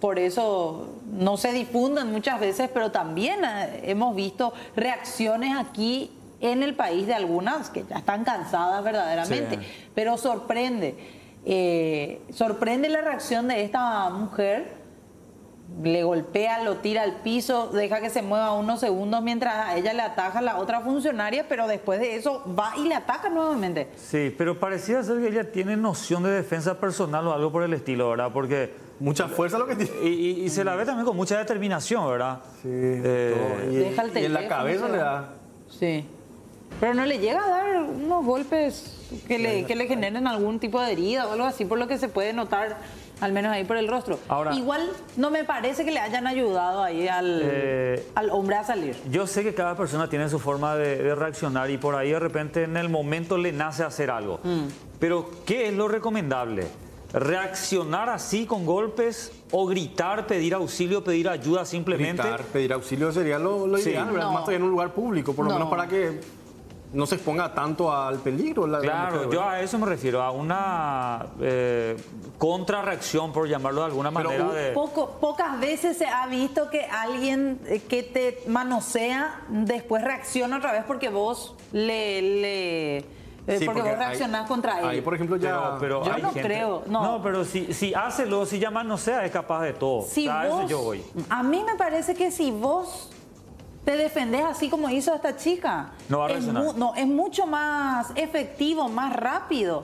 por eso no se difunden muchas veces, pero también hemos visto reacciones aquí en el país de algunas que ya están cansadas verdaderamente, pero sorprende la reacción de esta mujer, le golpea, lo tira al piso, deja que se mueva unos segundos mientras a ella le ataca a la otra funcionaria, pero después de eso va y le ataca nuevamente. Sí, pero parecía ser que ella tiene noción de defensa personal o algo por el estilo, ¿verdad? Porque mucha fuerza lo que tiene. Y se la ve también con mucha determinación, ¿verdad? Sí. Y en la cabeza le da. Sí. Pero no le llega a dar unos golpes que le generen algún tipo de herida o algo así, por lo que se puede notar, al menos ahí por el rostro. Ahora, igual no me parece que le hayan ayudado ahí al hombre a salir. Yo sé que cada persona tiene su forma de reaccionar y por ahí de repente en el momento le nace hacer algo. Pero ¿qué es lo recomendable? reaccionar así con golpes o gritar, pedir auxilio, pedir ayuda simplemente. Gritar, pedir auxilio sería lo ideal, ¿verdad? Más todavía en un lugar público, por lo menos para que no se exponga tanto al peligro. Claro, yo a eso me refiero, a una contrarreacción, por llamarlo de alguna manera. Pocas veces se ha visto que alguien que te manosea después reacciona otra vez porque vos porque vos reaccionás contra él. Ahí, por ejemplo, ya... Pero yo hay no gente, creo, no. pero si hácelo, si ya manosea, es capaz de todo. Si a vos, eso yo voy. A mí me parece que si vos te defendés así como hizo esta chica, no va a reaccionar. Es mucho más efectivo, más rápido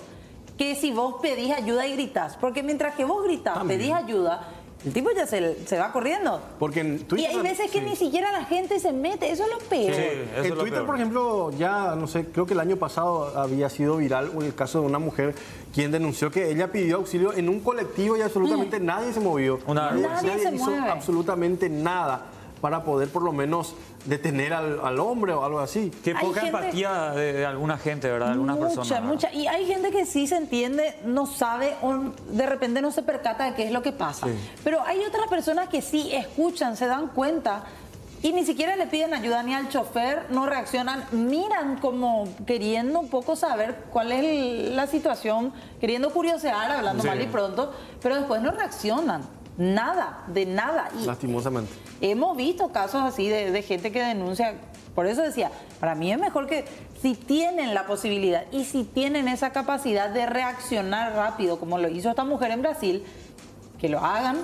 que si vos pedís ayuda y gritás. Porque mientras que vos gritás, pedís ayuda, el tipo ya se va corriendo. Porque en Twitter, y hay veces que ni siquiera la gente se mete, eso es lo peor. Sí, en Twitter, por ejemplo, ya no sé, creo que el año pasado había sido viral el caso de una mujer quien denunció que ella pidió auxilio en un colectivo y absolutamente nadie se movió. Nadie se hizo mueve. absolutamente nada para poder por lo menos detener al hombre o algo así. Qué poca empatía de alguna gente, ¿verdad? De algunas personas. Mucha. Y hay gente que sí se entiende, no sabe o de repente no se percata de qué es lo que pasa. Sí. Pero hay otras personas que sí escuchan, se dan cuenta y ni siquiera le piden ayuda ni al chofer, no reaccionan, miran como queriendo un poco saber cuál es la situación, queriendo curiosear, hablando mal y pronto, pero después no reaccionan. Nada, de nada. Y lastimosamente. Hemos visto casos así de gente que denuncia. Por eso decía, para mí es mejor que si tienen la posibilidad y si tienen esa capacidad de reaccionar rápido, como lo hizo esta mujer en Brasil, que lo hagan,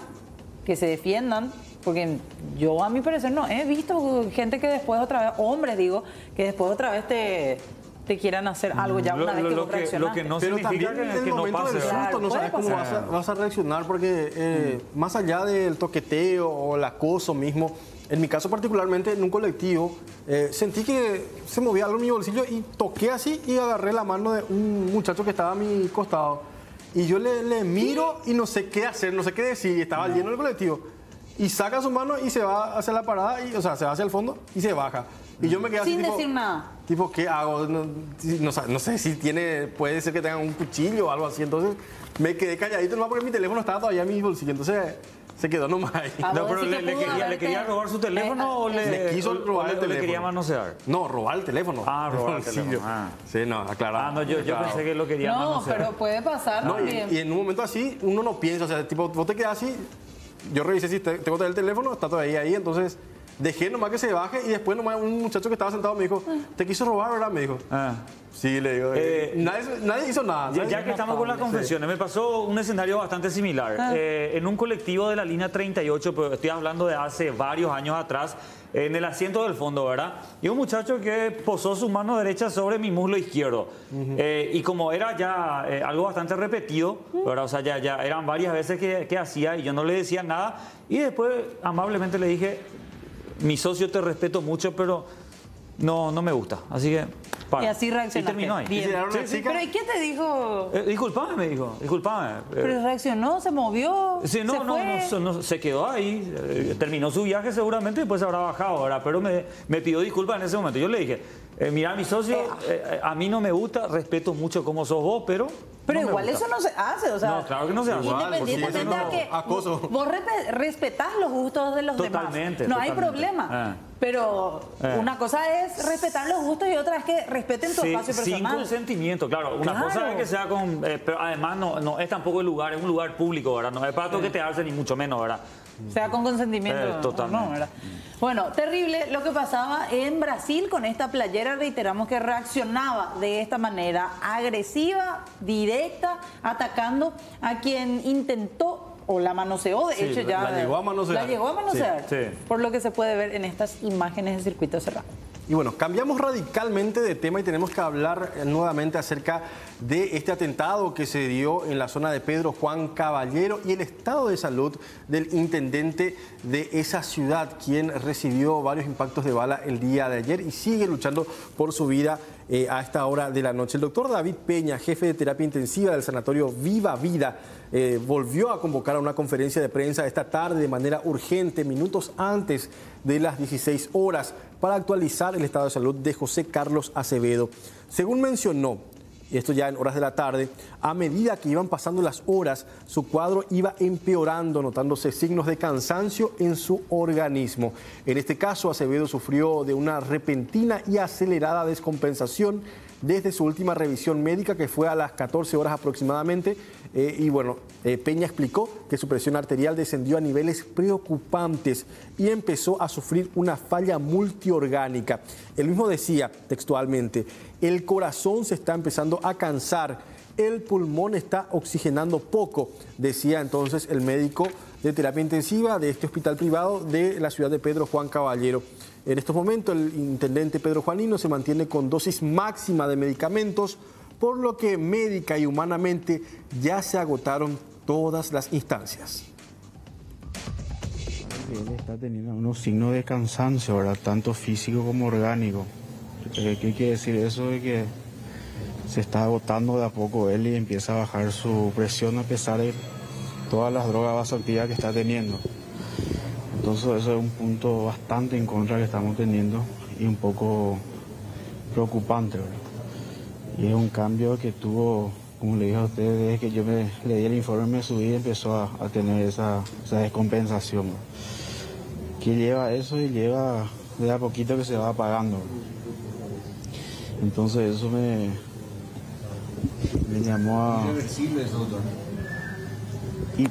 que se defiendan. Porque yo, a mi parecer, no he visto gente que después otra vez, hombres digo, que después otra vez te quieran hacer algo ya una vez que vos reaccionaste. Lo que no pero significa también en el que no momento pase. del susto Claro, no sabes cómo vas a reaccionar porque más allá del toqueteo o el acoso mismo, en mi caso particularmente en un colectivo, sentí que se movía algo en mi bolsillo y toqué así y agarré la mano de un muchacho que estaba a mi costado. Y yo le miro y no sé qué hacer, no sé qué decir, estaba lleno el colectivo. Y saca su mano y se va hacia la parada, o sea, se va hacia el fondo y se baja. Y yo me quedé así, sin decir nada. Tipo, ¿qué hago? No sé si puede ser que tengan un cuchillo o algo así. Entonces me quedé calladito nomás porque mi teléfono estaba todavía en mi bolsillo. Entonces se quedó nomás ahí. No, pero ¿le quería robar su teléfono o le quiso robar el teléfono? ¿Le quería manosear? No, robar el teléfono. Ah, robar el teléfono. Sí, no, aclarado. No, yo pensé que lo quería manosear. No, pero puede pasar también. Y en un momento así, uno no piensa, o sea, tipo, vos te quedas así. Yo revisé si tengo el teléfono, está todavía ahí, entonces dejé nomás que se baje y después nomás un muchacho que estaba sentado me dijo, ¿te quiso robar, verdad? Me dijo. Sí, le digo. Nadie hizo nada. Ya que estamos con las confesiones, me pasó un escenario bastante similar. En un colectivo de la línea 38, pero estoy hablando de hace varios años atrás, en el asiento del fondo, ¿verdad? Y un muchacho que posó su mano derecha sobre mi muslo izquierdo. Y como era ya algo bastante repetido, ¿verdad? O sea, ya eran varias veces que hacía y yo no le decía nada. Y después amablemente le dije, mi socio, te respeto mucho, pero no me gusta. Así que... Y así reaccionaste. Y terminó ahí. Bien. Pero ¿y qué te dijo? Disculpame, me dijo. Disculpame. Pero reaccionó, se movió. Sí, no, se quedó ahí. Terminó su viaje seguramente y después se habrá bajado, ¿verdad? Pero me pidió disculpas en ese momento. Yo le dije, mira, mi socio, a mí no me gusta, respeto mucho cómo sos vos, pero igual eso no se hace, o sea. No, claro que no se hace. Independientemente de que vos respetás los gustos de los totalmente, demás. No hay problema. Pero una cosa es respetar los gustos y otra es que respeten tu espacio personal. Sin consentimiento, claro. Una cosa es que sea con... pero además no es tampoco el lugar, es un lugar público, ¿verdad? No es para toquetearse ni mucho menos, ¿verdad? Sea con consentimiento. Totalmente. No, ¿verdad? Bueno, terrible lo que pasaba en Brasil con esta playera. Reiteramos que reaccionaba de esta manera, agresiva, directa, atacando a quien intentó o la manoseó, de hecho ya... La llegó a manosear. La llegó a manosear, sí. por lo que se puede ver en estas imágenes de circuito cerrado. Y bueno, cambiamos radicalmente de tema y tenemos que hablar nuevamente acerca de este atentado que se dio en la zona de Pedro Juan Caballero y el estado de salud del intendente de esa ciudad, quien recibió varios impactos de bala el día de ayer y sigue luchando por su vida a esta hora de la noche. El doctor David Peña, jefe de terapia intensiva del sanatorio Viva Vida, volvió a convocar a una conferencia de prensa esta tarde de manera urgente, minutos antes de las 16 horas, para actualizar el estado de salud de José Carlos Acevedo. Según mencionó, esto ya en horas de la tarde. A medida que iban pasando las horas, su cuadro iba empeorando, notándose signos de cansancio en su organismo. En este caso, Acevedo sufrió de una repentina y acelerada descompensación desde su última revisión médica, que fue a las 14 horas aproximadamente. Peña explicó que su presión arterial descendió a niveles preocupantes y empezó a sufrir una falla multiorgánica. Él mismo decía textualmente: el corazón se está empezando a cansar, el pulmón está oxigenando poco, decía entonces el médico de terapia intensiva de este hospital privado de la ciudad de Pedro Juan Caballero. En estos momentos el intendente Pedro Juanino se mantiene con dosis máxima de medicamentos, por lo que médica y humanamente ya se agotaron todas las instancias. Él está teniendo unos signos de cansancio, ¿verdad? Tanto físico como orgánico. ¿Qué quiere decir eso? De que se está agotando de a poco él y empieza a bajar su presión a pesar de todas las drogas vasoactivas que está teniendo. Entonces eso es un punto bastante en contra que estamos teniendo y un poco preocupante, ¿verdad? Y es un cambio que tuvo, como le dije a ustedes, desde que yo le di el informe, me subí y empezó a tener esa descompensación, ¿no? Que lleva eso y lleva de a poquito que se va apagando, ¿no? Entonces eso me llamó a... Irreversible eso, doctor. Y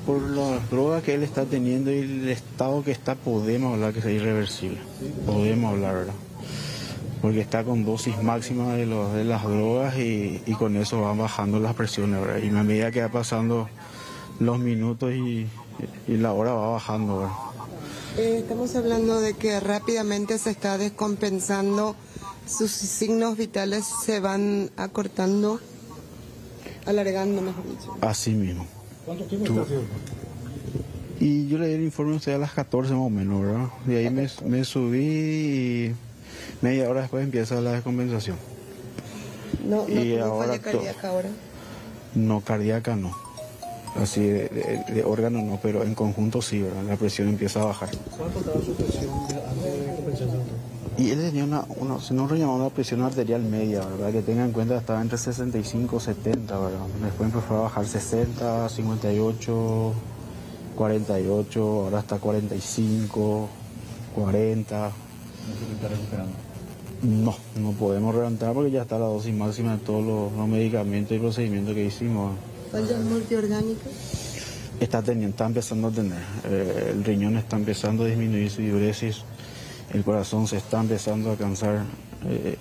por las drogas que él está teniendo y el estado que está, podemos hablar que es irreversible. Podemos hablar, ¿verdad? Porque está con dosis máxima de las drogas y con eso van bajando las presiones, ¿verdad? Y a medida que va pasando los minutos y la hora va bajando, ¿verdad? Estamos hablando de que rápidamente se está descompensando, sus signos vitales se van acortando, alargando, mejor dicho. Así mismo. ¿Cuánto tiempo está haciendo? Y yo le di el informe a usted a las 14 más o menos, ¿verdad? De ahí me subí y media hora después empieza la descompensación. ¿No y ahora falla cardíaca ahora? No, cardíaca no. Así de órgano no, pero en conjunto sí, ¿verdad? La presión empieza a bajar. ¿Cuánto estaba su presión antes de descompensación? Y él tenía nosotros llamamos una presión arterial media, ¿verdad? Que tenga en cuenta estaba entre 65 y 70, ¿verdad? Después empezó a bajar 60, 58, 48, ahora está 45, 40. ¿No se está recuperando? No podemos levantar porque ya está la dosis máxima de todos los medicamentos y procedimientos que hicimos. ¿Fallas multiorgánicas? Está empezando a tener. El riñón está empezando a disminuir su diuresis. El corazón se está empezando a cansar,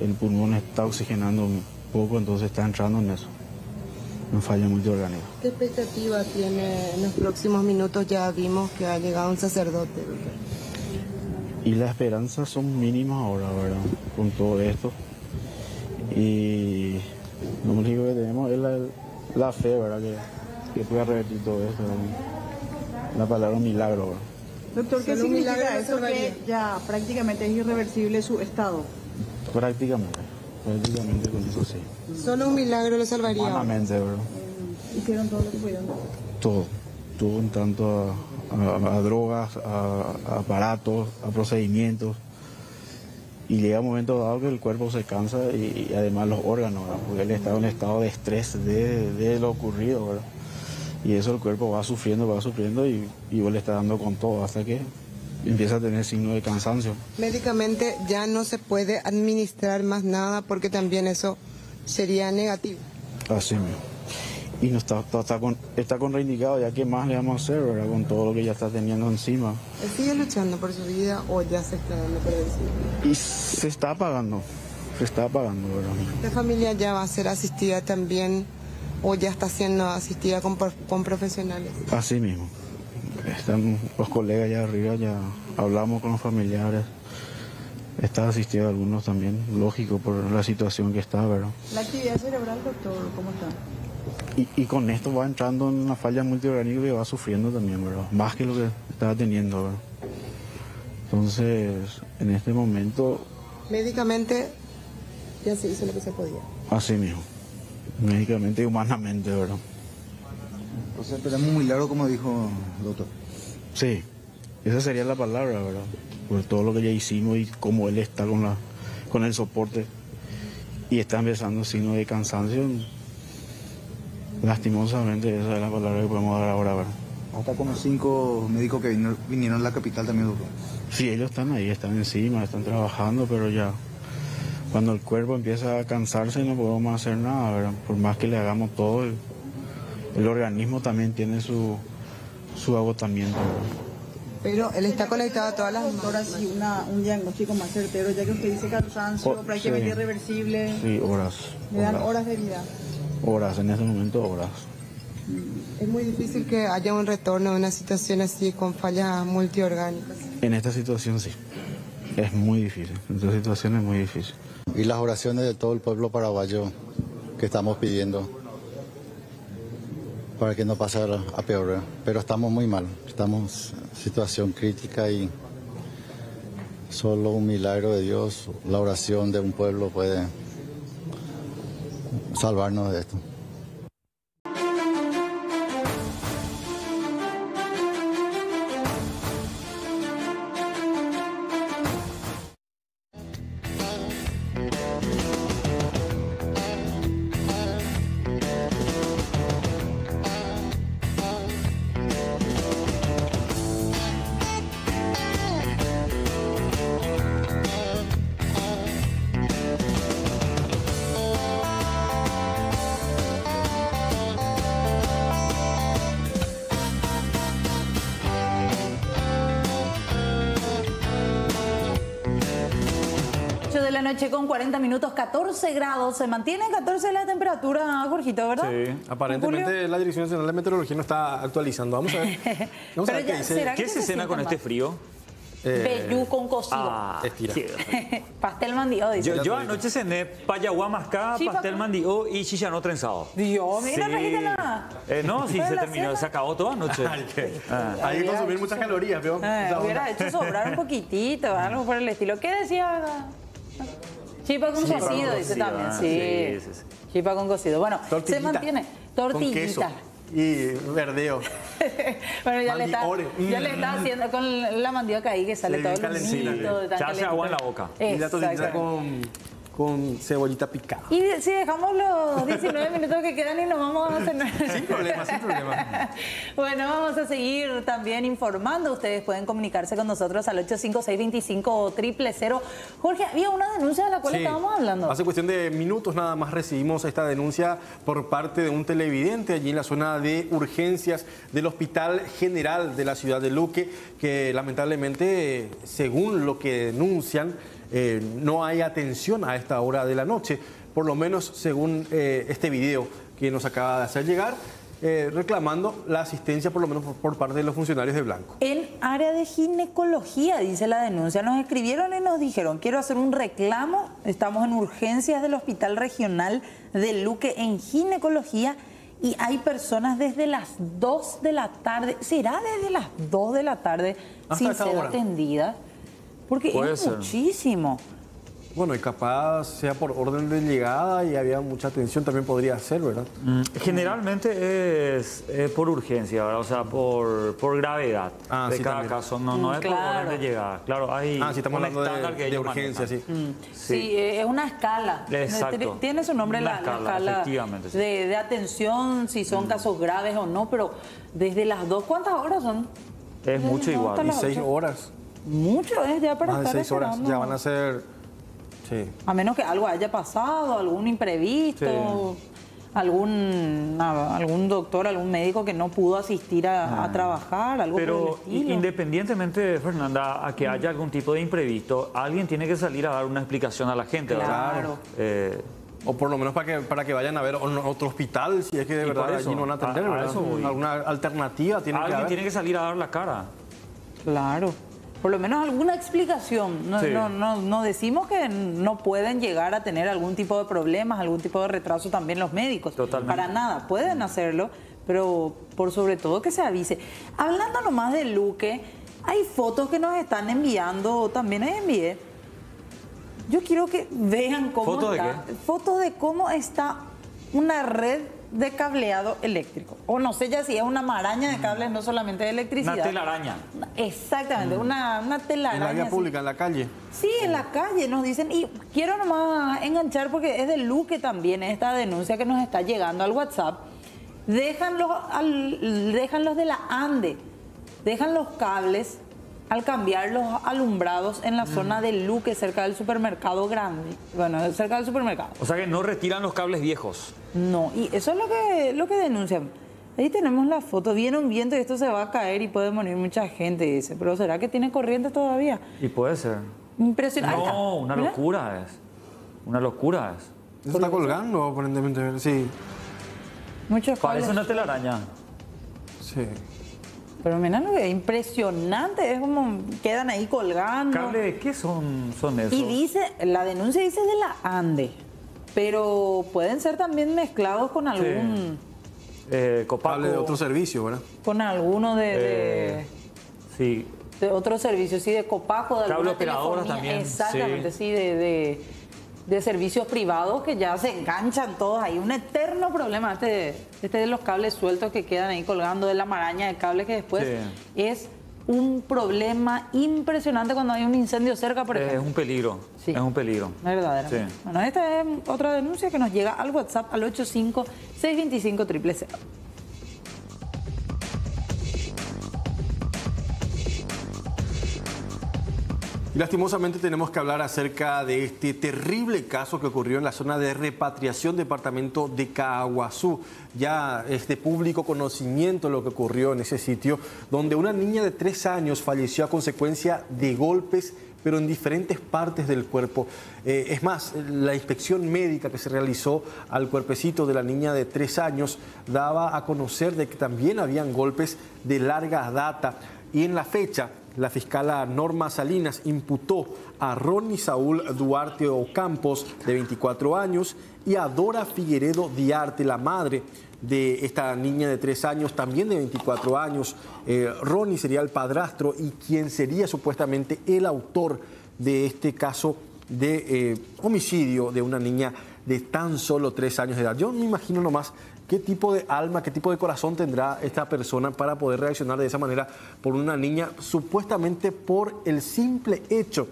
el pulmón está oxigenando un poco, entonces está entrando en eso, una falla multiorgánica. ¿Qué expectativa tiene en los próximos minutos? Ya vimos que ha llegado un sacerdote. Y las esperanzas son mínimas ahora, ¿verdad? Con todo esto. Y lo único que tenemos es la fe, ¿verdad? Que pueda revertir todo esto, ¿verdad? La palabra milagro, ¿verdad? Doctor, ¿qué significa eso que ya prácticamente es irreversible su estado? Prácticamente con eso sí. Solo un milagro lo salvaría. Humanamente, ¿verdad? Hicieron todo lo que pudieron. Todo en tanto a drogas, a aparatos, a procedimientos. Y llega un momento dado que el cuerpo se cansa y además los órganos, ¿verdad? Porque él está en un estado de estrés de lo ocurrido, ¿verdad? Y eso el cuerpo va sufriendo y le está dando con todo hasta que empieza a tener signos de cansancio. Médicamente ya no se puede administrar más nada porque también eso sería negativo. Así mismo. Y no está contraindicado, ya que más le vamos a hacer, ¿verdad? Con todo lo que ya está teniendo encima. ¿Él sigue luchando por su vida o ya se está dando por vencido? Y se está apagando, ¿verdad? ¿La familia ya va a ser asistida también o ya está siendo asistida con profesionales? Así mismo. Están los colegas allá arriba, ya hablamos con los familiares. Está asistido algunos también, lógico, por la situación que está, ¿verdad? ¿La actividad cerebral, doctor, cómo está? Y con esto va entrando en una falla multiorgánica que va sufriendo también, ¿verdad? Más que lo que estaba teniendo, ¿verdad? Entonces, en este momento... Médicamente ya se hizo lo que se podía. Así mismo. Médicamente y humanamente, ¿verdad? O sea, esperamos un milagro, como dijo el doctor. Sí, esa sería la palabra, ¿verdad? Por todo lo que ya hicimos y cómo él está con el soporte. y está empezando signos de cansancio. Lastimosamente, esa es la palabra que podemos dar ahora. ¿Verdad? Hasta como 5 médicos que vinieron a la capital también, doctor. Sí, ellos están ahí, están encima, están trabajando, pero ya cuando el cuerpo empieza a cansarse no podemos hacer nada, ¿verdad? Por más que le hagamos todo, el organismo también tiene su agotamiento, ¿verdad? Pero él está conectado a todas las horas y un diagnóstico más certero, ya que usted dice cansancio, prácticamente sí. Irreversible. Sí, horas. Le dan horas de vida. Horas, en este momento horas. Es muy difícil que haya un retorno a una situación así con fallas multiorgánicas. En esta situación sí, es muy difícil, en esta situación es muy difícil. Y las oraciones de todo el pueblo paraguayo que estamos pidiendo para que no pase a peor, pero estamos muy mal, estamos en situación crítica y solo un milagro de Dios, la oración de un pueblo puede salvarnos de esto. Noche con 40 minutos, 14 grados. Se mantiene en 14 la temperatura, Jorgito, ¿verdad? Sí, aparentemente la Dirección Nacional de Meteorología no está actualizando. Vamos a ver. Vamos a ver qué dice. ¿Qué se cena con este frío? Vellú con cocido. Estira. Pastel mandío, dice. Yo anoche cené payaguá mascada, pastel mandío y chicharrón trenzado. Dios, mira, no trajiste nada. No, sí, se terminó, se acabó toda anoche. Hay que consumir muchas calorías, ¿vio? Hubiera hecho sobrar un poquitito, algo por el estilo. ¿Qué decía? Chipa con cocido, dice también. Sí. Chipa con cocido. Bueno, se mantiene. Tortillita. Y verdeo. Bueno, ya le está haciendo con la mandioca ahí que sale todo el humito. Ya hace agua en la boca. Y la tortillita con cebollita picada. Y si dejamos los 19 minutos que quedan y nos vamos a cenar. Sin problema, sin problema. Bueno, vamos a seguir también informando. Ustedes pueden comunicarse con nosotros al 856-25-000. Jorge, había una denuncia de la cual estábamos hablando. Hace cuestión de minutos nada más recibimos esta denuncia por parte de un televidente allí en la zona de urgencias del Hospital General de la ciudad de Luque, que lamentablemente, según lo que denuncian, no hay atención a esta hora de la noche, por lo menos según este video que nos acaba de hacer llegar, reclamando la asistencia por lo menos por parte de los funcionarios de Blanco. En área de ginecología, dice la denuncia, nos escribieron y nos dijeron: quiero hacer un reclamo, estamos en urgencias del Hospital Regional de Luque en ginecología y hay personas desde las 2 de la tarde, ¿será desde las 2 de la tarde sin ser atendidas? Porque es muchísimo. Bueno, y capaz sea por orden de llegada y había mucha atención, también podría ser, ¿verdad? Generalmente es por urgencia, ¿verdad? O sea, por gravedad de cada caso. No es por orden de llegada. Claro, hay si estamos hablando de urgencia, sí. Sí, es una escala. Exacto. Tiene su nombre la escala de atención, si son casos graves o no, pero desde las 2, ¿cuántas horas son? Es mucho igual. Y 6 horas. Mucho es ya para estar 6 horas, ya van a ser... Sí. A menos que algo haya pasado, algún imprevisto, algún doctor, algún médico que no pudo asistir a trabajar, algo por el estilo. Independientemente, Fernanda, a que haya algún tipo de imprevisto, alguien tiene que salir a dar una explicación a la gente, claro. ¿verdad? O por lo menos para que vayan a ver otro hospital, si es que de verdad allí no van a atender, ¿verdad? Alguna alternativa tiene que haber. Alguien tiene que salir a dar la cara. Claro. Por lo menos alguna explicación. No decimos que no pueden llegar a tener algún tipo de problemas, algún tipo de retraso también los médicos. Totalmente. Para nada, pueden hacerlo, pero por sobre todo que se avise. Hablando nomás de Luque, hay fotos que nos están enviando, también les envié. Yo quiero que vean cómo ¿Fotos está. de qué? Fotos de cómo está una red de cableado eléctrico. O no sé ya si es una maraña de cables, no solamente de electricidad. Una telaraña. Exactamente, una telaraña. En la vía así. pública, en la calle. Sí, en la calle nos dicen. Y quiero nomás enganchar porque es de Luque también esta denuncia que nos está llegando al WhatsApp. Dejan los de la ANDE, dejan los cables al cambiar los alumbrados en la zona de Luque, cerca del supermercado grande. Bueno, cerca del supermercado. O sea que no retiran los cables viejos. No, y eso es lo que denuncian. Ahí tenemos la foto, viene un viento y esto se va a caer y puede morir mucha gente, dice. Pero ¿será que tiene corriente todavía? Y puede ser. Impresionante. No, una Mira. locura es. Una locura es. Se está colgando, aparentemente, sí. Muchos cables. Parece una telaraña. Sí. Pero mira lo que es impresionante, es como quedan ahí colgando. ¿Cables de qué son esos? Y dice, la denuncia dice de la ANDE, pero pueden ser también mezclados con algún... Copaco. Cable de otro servicio, ¿verdad? Con alguno sí. de otro servicio, sí, de Copaco, de Cable alguna operadoras telefonía. también. Exactamente, sí, de servicios privados que ya se enganchan todos ahí. Un eterno problema este de los cables sueltos que quedan ahí colgando, de la maraña de cables que después es un problema impresionante cuando hay un incendio cerca, por ejemplo. Es un peligro. Sí. Es un peligro. Verdaderamente. Sí. Bueno, esta es otra denuncia que nos llega al WhatsApp al 85-625-000. Y lastimosamente tenemos que hablar acerca de este terrible caso que ocurrió en la zona de repatriación departamento de Caaguazú. Ya es de público conocimiento lo que ocurrió en ese sitio, donde una niña de 3 años falleció a consecuencia de golpes, pero en diferentes partes del cuerpo. Es más, la inspección médica que se realizó al cuerpecito de la niña de 3 años daba a conocer de que también habían golpes de larga data. Y en la fecha, la fiscala Norma Salinas imputó a Ronnie Saúl Duarte Ocampos, de 24 años, y a Dora Figueredo Diarte, la madre de esta niña de 3 años, también de 24 años. Ronnie sería el padrastro y quien sería supuestamente el autor de este caso de homicidio de una niña de tan solo 3 años de edad. Yo me imagino nomás qué tipo de alma, qué tipo de corazón tendrá esta persona para poder reaccionar de esa manera por una niña, supuestamente por el simple hecho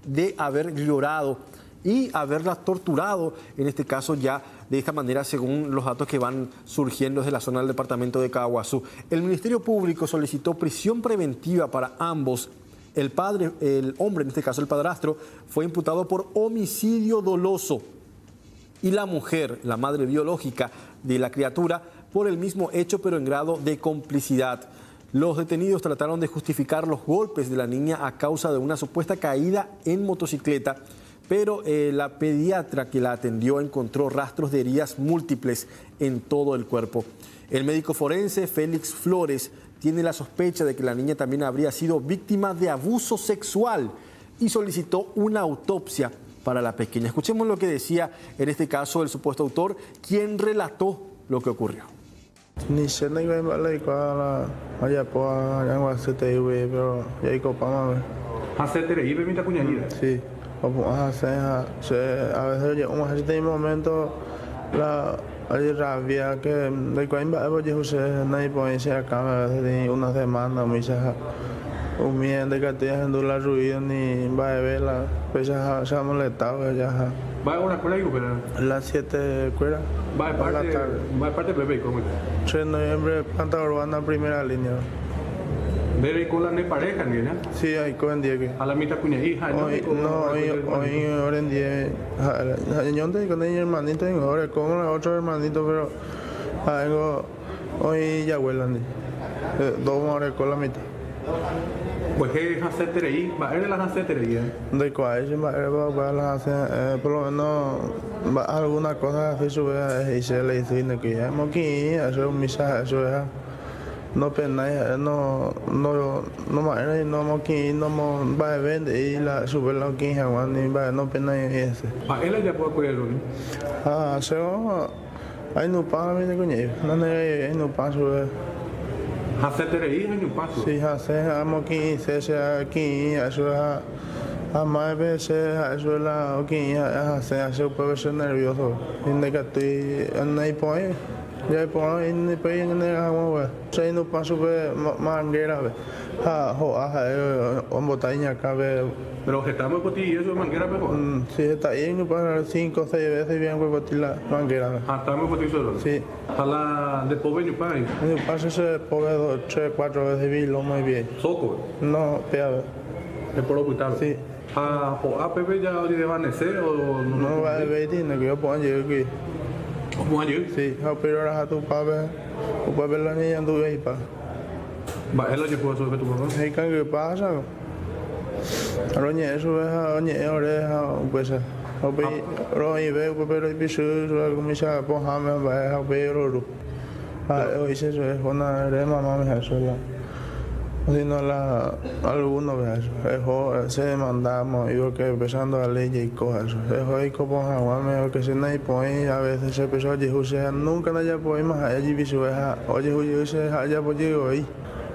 de haber llorado y haberla torturado, en este caso ya de esta manera, según los datos que van surgiendo desde la zona del departamento de Caaguazú. El Ministerio Público solicitó prisión preventiva para ambos. El hombre, en este caso el padrastro, fue imputado por homicidio doloso. Y la mujer, la madre biológica de la criatura, por el mismo hecho, pero en grado de complicidad. Los detenidos trataron de justificar los golpes de la niña a causa de una supuesta caída en motocicleta, pero la pediatra que la atendió encontró rastros de heridas múltiples en todo el cuerpo. El médico forense Félix Flores tiene la sospecha de que la niña también habría sido víctima de abuso sexual y solicitó una autopsia para la pequeña. Escuchemos lo que decía en este caso el supuesto autor, quien relató lo que ocurrió. Ni sé ni ven vale para allá por allá en CTV, pero ya hay copa más. CTV me está cuñadita. Sí, a veces llegamos a este momento la hay rabia que de cuando va yo sé no hay ponerse acá de una semana misa. Un día de que estoy haciendo la ruido ni va a ver la pues ya se ha molestado ya. ¿Va a una escuela y las 7 escuela. Va a parte de bebé, ¿cómo es? 3 de noviembre, planta urbana, primera línea. ¿Debe con la de pareja, niña? Sí, hay con 10. ¿A la mitad cuña hija? Hoy ahora en 10. Yo te con el hermanito, ahora con otro hermanito, pero algo hoy ya huelan. 2 horas con la mitad. Pues que hacer ahí, va a ir las hacer ahí. De cuál es va a las hacer, por lo menos alguna cosa así sube y se le dice que ya aquí eso es un mensaje, eso es no pena no más no aquí no va a vender y la sube la aquí Juan va no pena ese. A él ya puede cuidarlo. Se hay no para mí de coño, no hay no para sube. Hacer ahí en un paso. Sí, hacer aquí, se aquí, eso a más veces, eso la aquí, hacer un poco nervioso. En que estoy en ahí pues, Ya por ahí ni pe en el agua, se no paso pe manguera, botella acá, Pero estamos por ti y eso es manguera mejor. Sí, está ahí para 5 o 6 veces bien por ti la manguera. Estamos por ti solo. Sí. A la de pobre ni país. Ni paso se pobre 3 4 veces bien lo muy bien. Soco. No, peor. Es por hospital. Sí. A APP ya hoy de vanecer o no va a ver tiene que yo puedo llegar aquí. ¿Cómo ayer? Sí, pero ahora a tu papá la niña tu ahí pa. Va, él lo llevó sobre tu papá. Hay que pasa. Roñe eso es roñe oreja pues roñe veo pero y piso como se pojame va a ver hoy se es una rema mami eso ya. Si no la alguno eso se demandamos y que empezando a ley y cosas eso hay como agua que se no hay pues a veces se empezó a decir nunca no haya podemos allí viso oye hoy se haya podido hoy.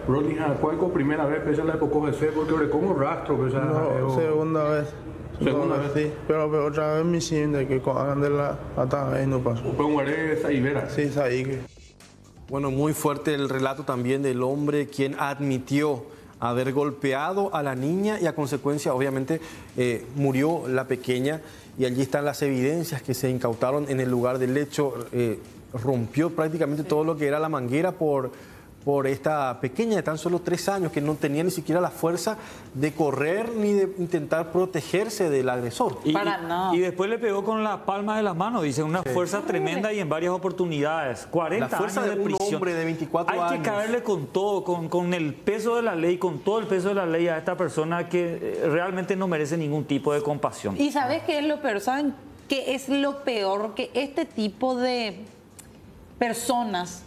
Rolija, ¿cuál fue la primera vez que se le tocó ese? Porque le como rastro, que no, segunda vez. Segunda vez, sí. Pero otra vez me siento que con de la hasta ahí no pasó. ¿Fue un esa Ibera? Sí, ahí. Bueno, muy fuerte el relato también del hombre quien admitió haber golpeado a la niña y a consecuencia, obviamente, murió la pequeña y allí están las evidencias que se incautaron en el lugar del hecho. Rompió prácticamente todo lo que era la manguera por esta pequeña de tan solo 3 años que no tenía ni siquiera la fuerza de correr ni de intentar protegerse del agresor. Y después le pegó con la palma de las manos, dice, una fuerza tremenda y en varias oportunidades. 40 la fuerza años de prisión. Un hombre de 24 años. Hay que caerle con todo, con el peso de la ley, con todo el peso de la ley a esta persona que realmente no merece ningún tipo de compasión. ¿Y sabes qué es lo peor? ¿Saben qué es lo peor? Que este tipo de personas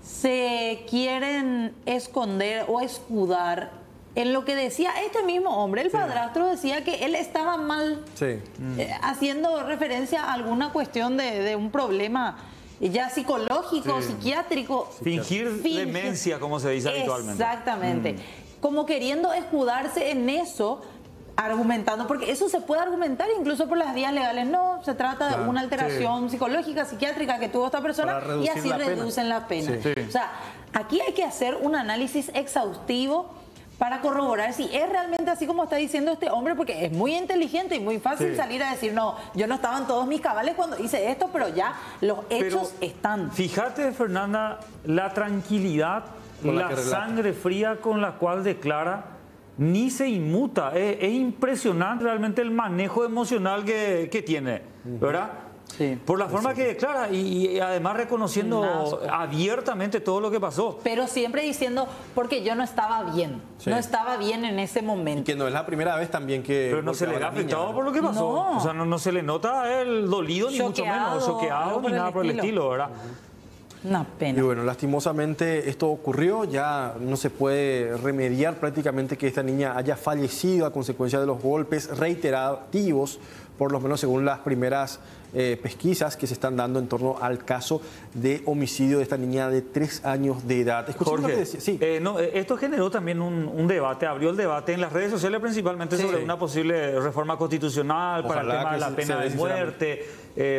se quieren esconder o escudar en lo que decía este mismo hombre. El padrastro decía que él estaba mal, haciendo referencia a alguna cuestión de un problema ya psicológico, psiquiátrico. Fingir demencia, como se dice habitualmente. Exactamente. Como queriendo escudarse en eso, argumentando, porque eso se puede argumentar incluso por las vías legales. No, se trata de una alteración psicológica, psiquiátrica que tuvo esta persona y así reducen la pena. O sea, aquí hay que hacer un análisis exhaustivo para corroborar si es realmente así como está diciendo este hombre, porque es muy inteligente y muy fácil salir a decir, no, yo no estaba en todos mis cabales cuando hice esto, pero ya los hechos están. Fíjate, Fernanda, la tranquilidad, la sangre fría con la cual declara, ni se inmuta. Es impresionante realmente el manejo emocional que tiene, ¿verdad? Sí. Por la forma que declara y además reconociendo abiertamente todo lo que pasó. Pero siempre diciendo, porque yo no estaba bien. No estaba bien en ese momento. Y que no es la primera vez también que... Pero no se le ha afectado por lo que pasó. No. O sea, no se le nota el dolido, ni mucho menos choqueado, ni nada por el estilo, ¿verdad? Una pena. Y bueno, lastimosamente esto ocurrió, ya no se puede remediar prácticamente que esta niña haya fallecido a consecuencia de los golpes reiterativos, por lo menos según las primeras pesquisas que se están dando en torno al caso de homicidio de esta niña de 3 años de edad. Jorge, lo que decía. Sí. Esto generó también un debate, abrió el debate en las redes sociales principalmente sobre una posible reforma constitucional. Ojalá, para el tema de la pena de muerte,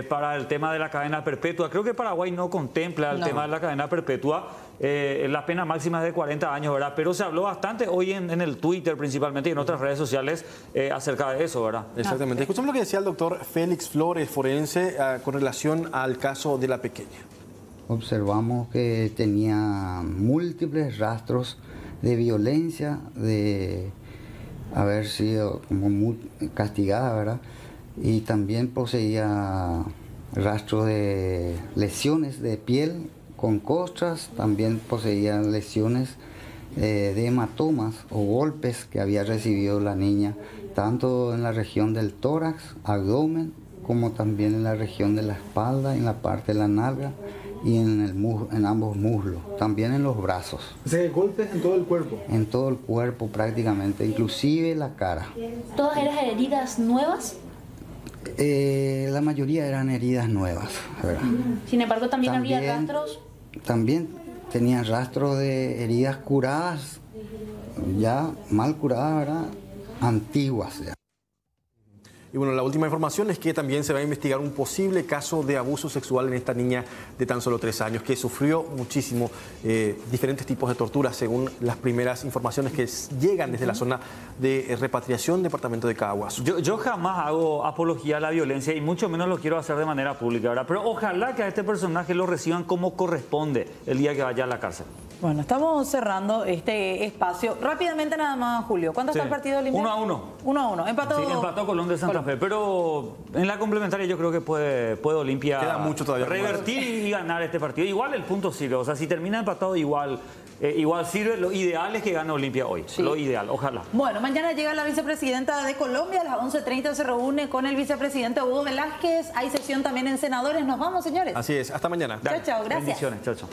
para el tema de la cadena perpetua. Creo que Paraguay no contempla el tema de la cadena perpetua. La pena máxima es de 40 años, ¿verdad? Pero se habló bastante hoy en el Twitter principalmente y en otras redes sociales acerca de eso, ¿verdad? Exactamente. Escuchamos lo que decía el doctor Félix Flores, forense, con relación al caso de la pequeña. Observamos que tenía múltiples rastros de violencia, de haber sido como muy castigada, ¿verdad? Y también poseía rastros de lesiones de piel con costras, también poseía lesiones de hematomas o golpes que había recibido la niña, tanto en la región del tórax, abdomen, como también en la región de la espalda, en la parte de la nalga y en ambos muslos, también en los brazos. O sea, golpes en todo el cuerpo. En todo el cuerpo prácticamente, inclusive la cara. ¿Todas eran heridas nuevas? La mayoría eran heridas nuevas, ¿verdad? Sin embargo, también había rastros. También tenían rastros de heridas curadas, ya mal curadas, ¿verdad? Antiguas ya. Y bueno, la última información es que también se va a investigar un posible caso de abuso sexual en esta niña de tan solo 3 años, que sufrió muchísimo diferentes tipos de torturas, según las primeras informaciones que llegan desde la zona de repatriación, departamento de Caguas. Yo jamás hago apología a la violencia y mucho menos lo quiero hacer de manera pública, ¿verdad? Pero ojalá que a este personaje lo reciban como corresponde el día que vaya a la cárcel. Bueno, estamos cerrando este espacio. Rápidamente nada más, Julio. ¿Cuánto está el partido de Olimpia? 1-1. 1-1. Empató. Sí, empató Colón de Santa Fe, pero en la complementaria yo creo que puede Olimpia revertir y ganar este partido. Igual el punto sirve, o sea, si termina empatado igual sirve. Lo ideal es que gane Olimpia hoy, lo ideal, ojalá. Bueno, mañana llega la vicepresidenta de Colombia, a las 11:30 se reúne con el vicepresidente Hugo Velázquez. Hay sesión también en senadores. Nos vamos, señores. Así es, hasta mañana. Chao, chao, gracias. Bendiciones, chao, chao.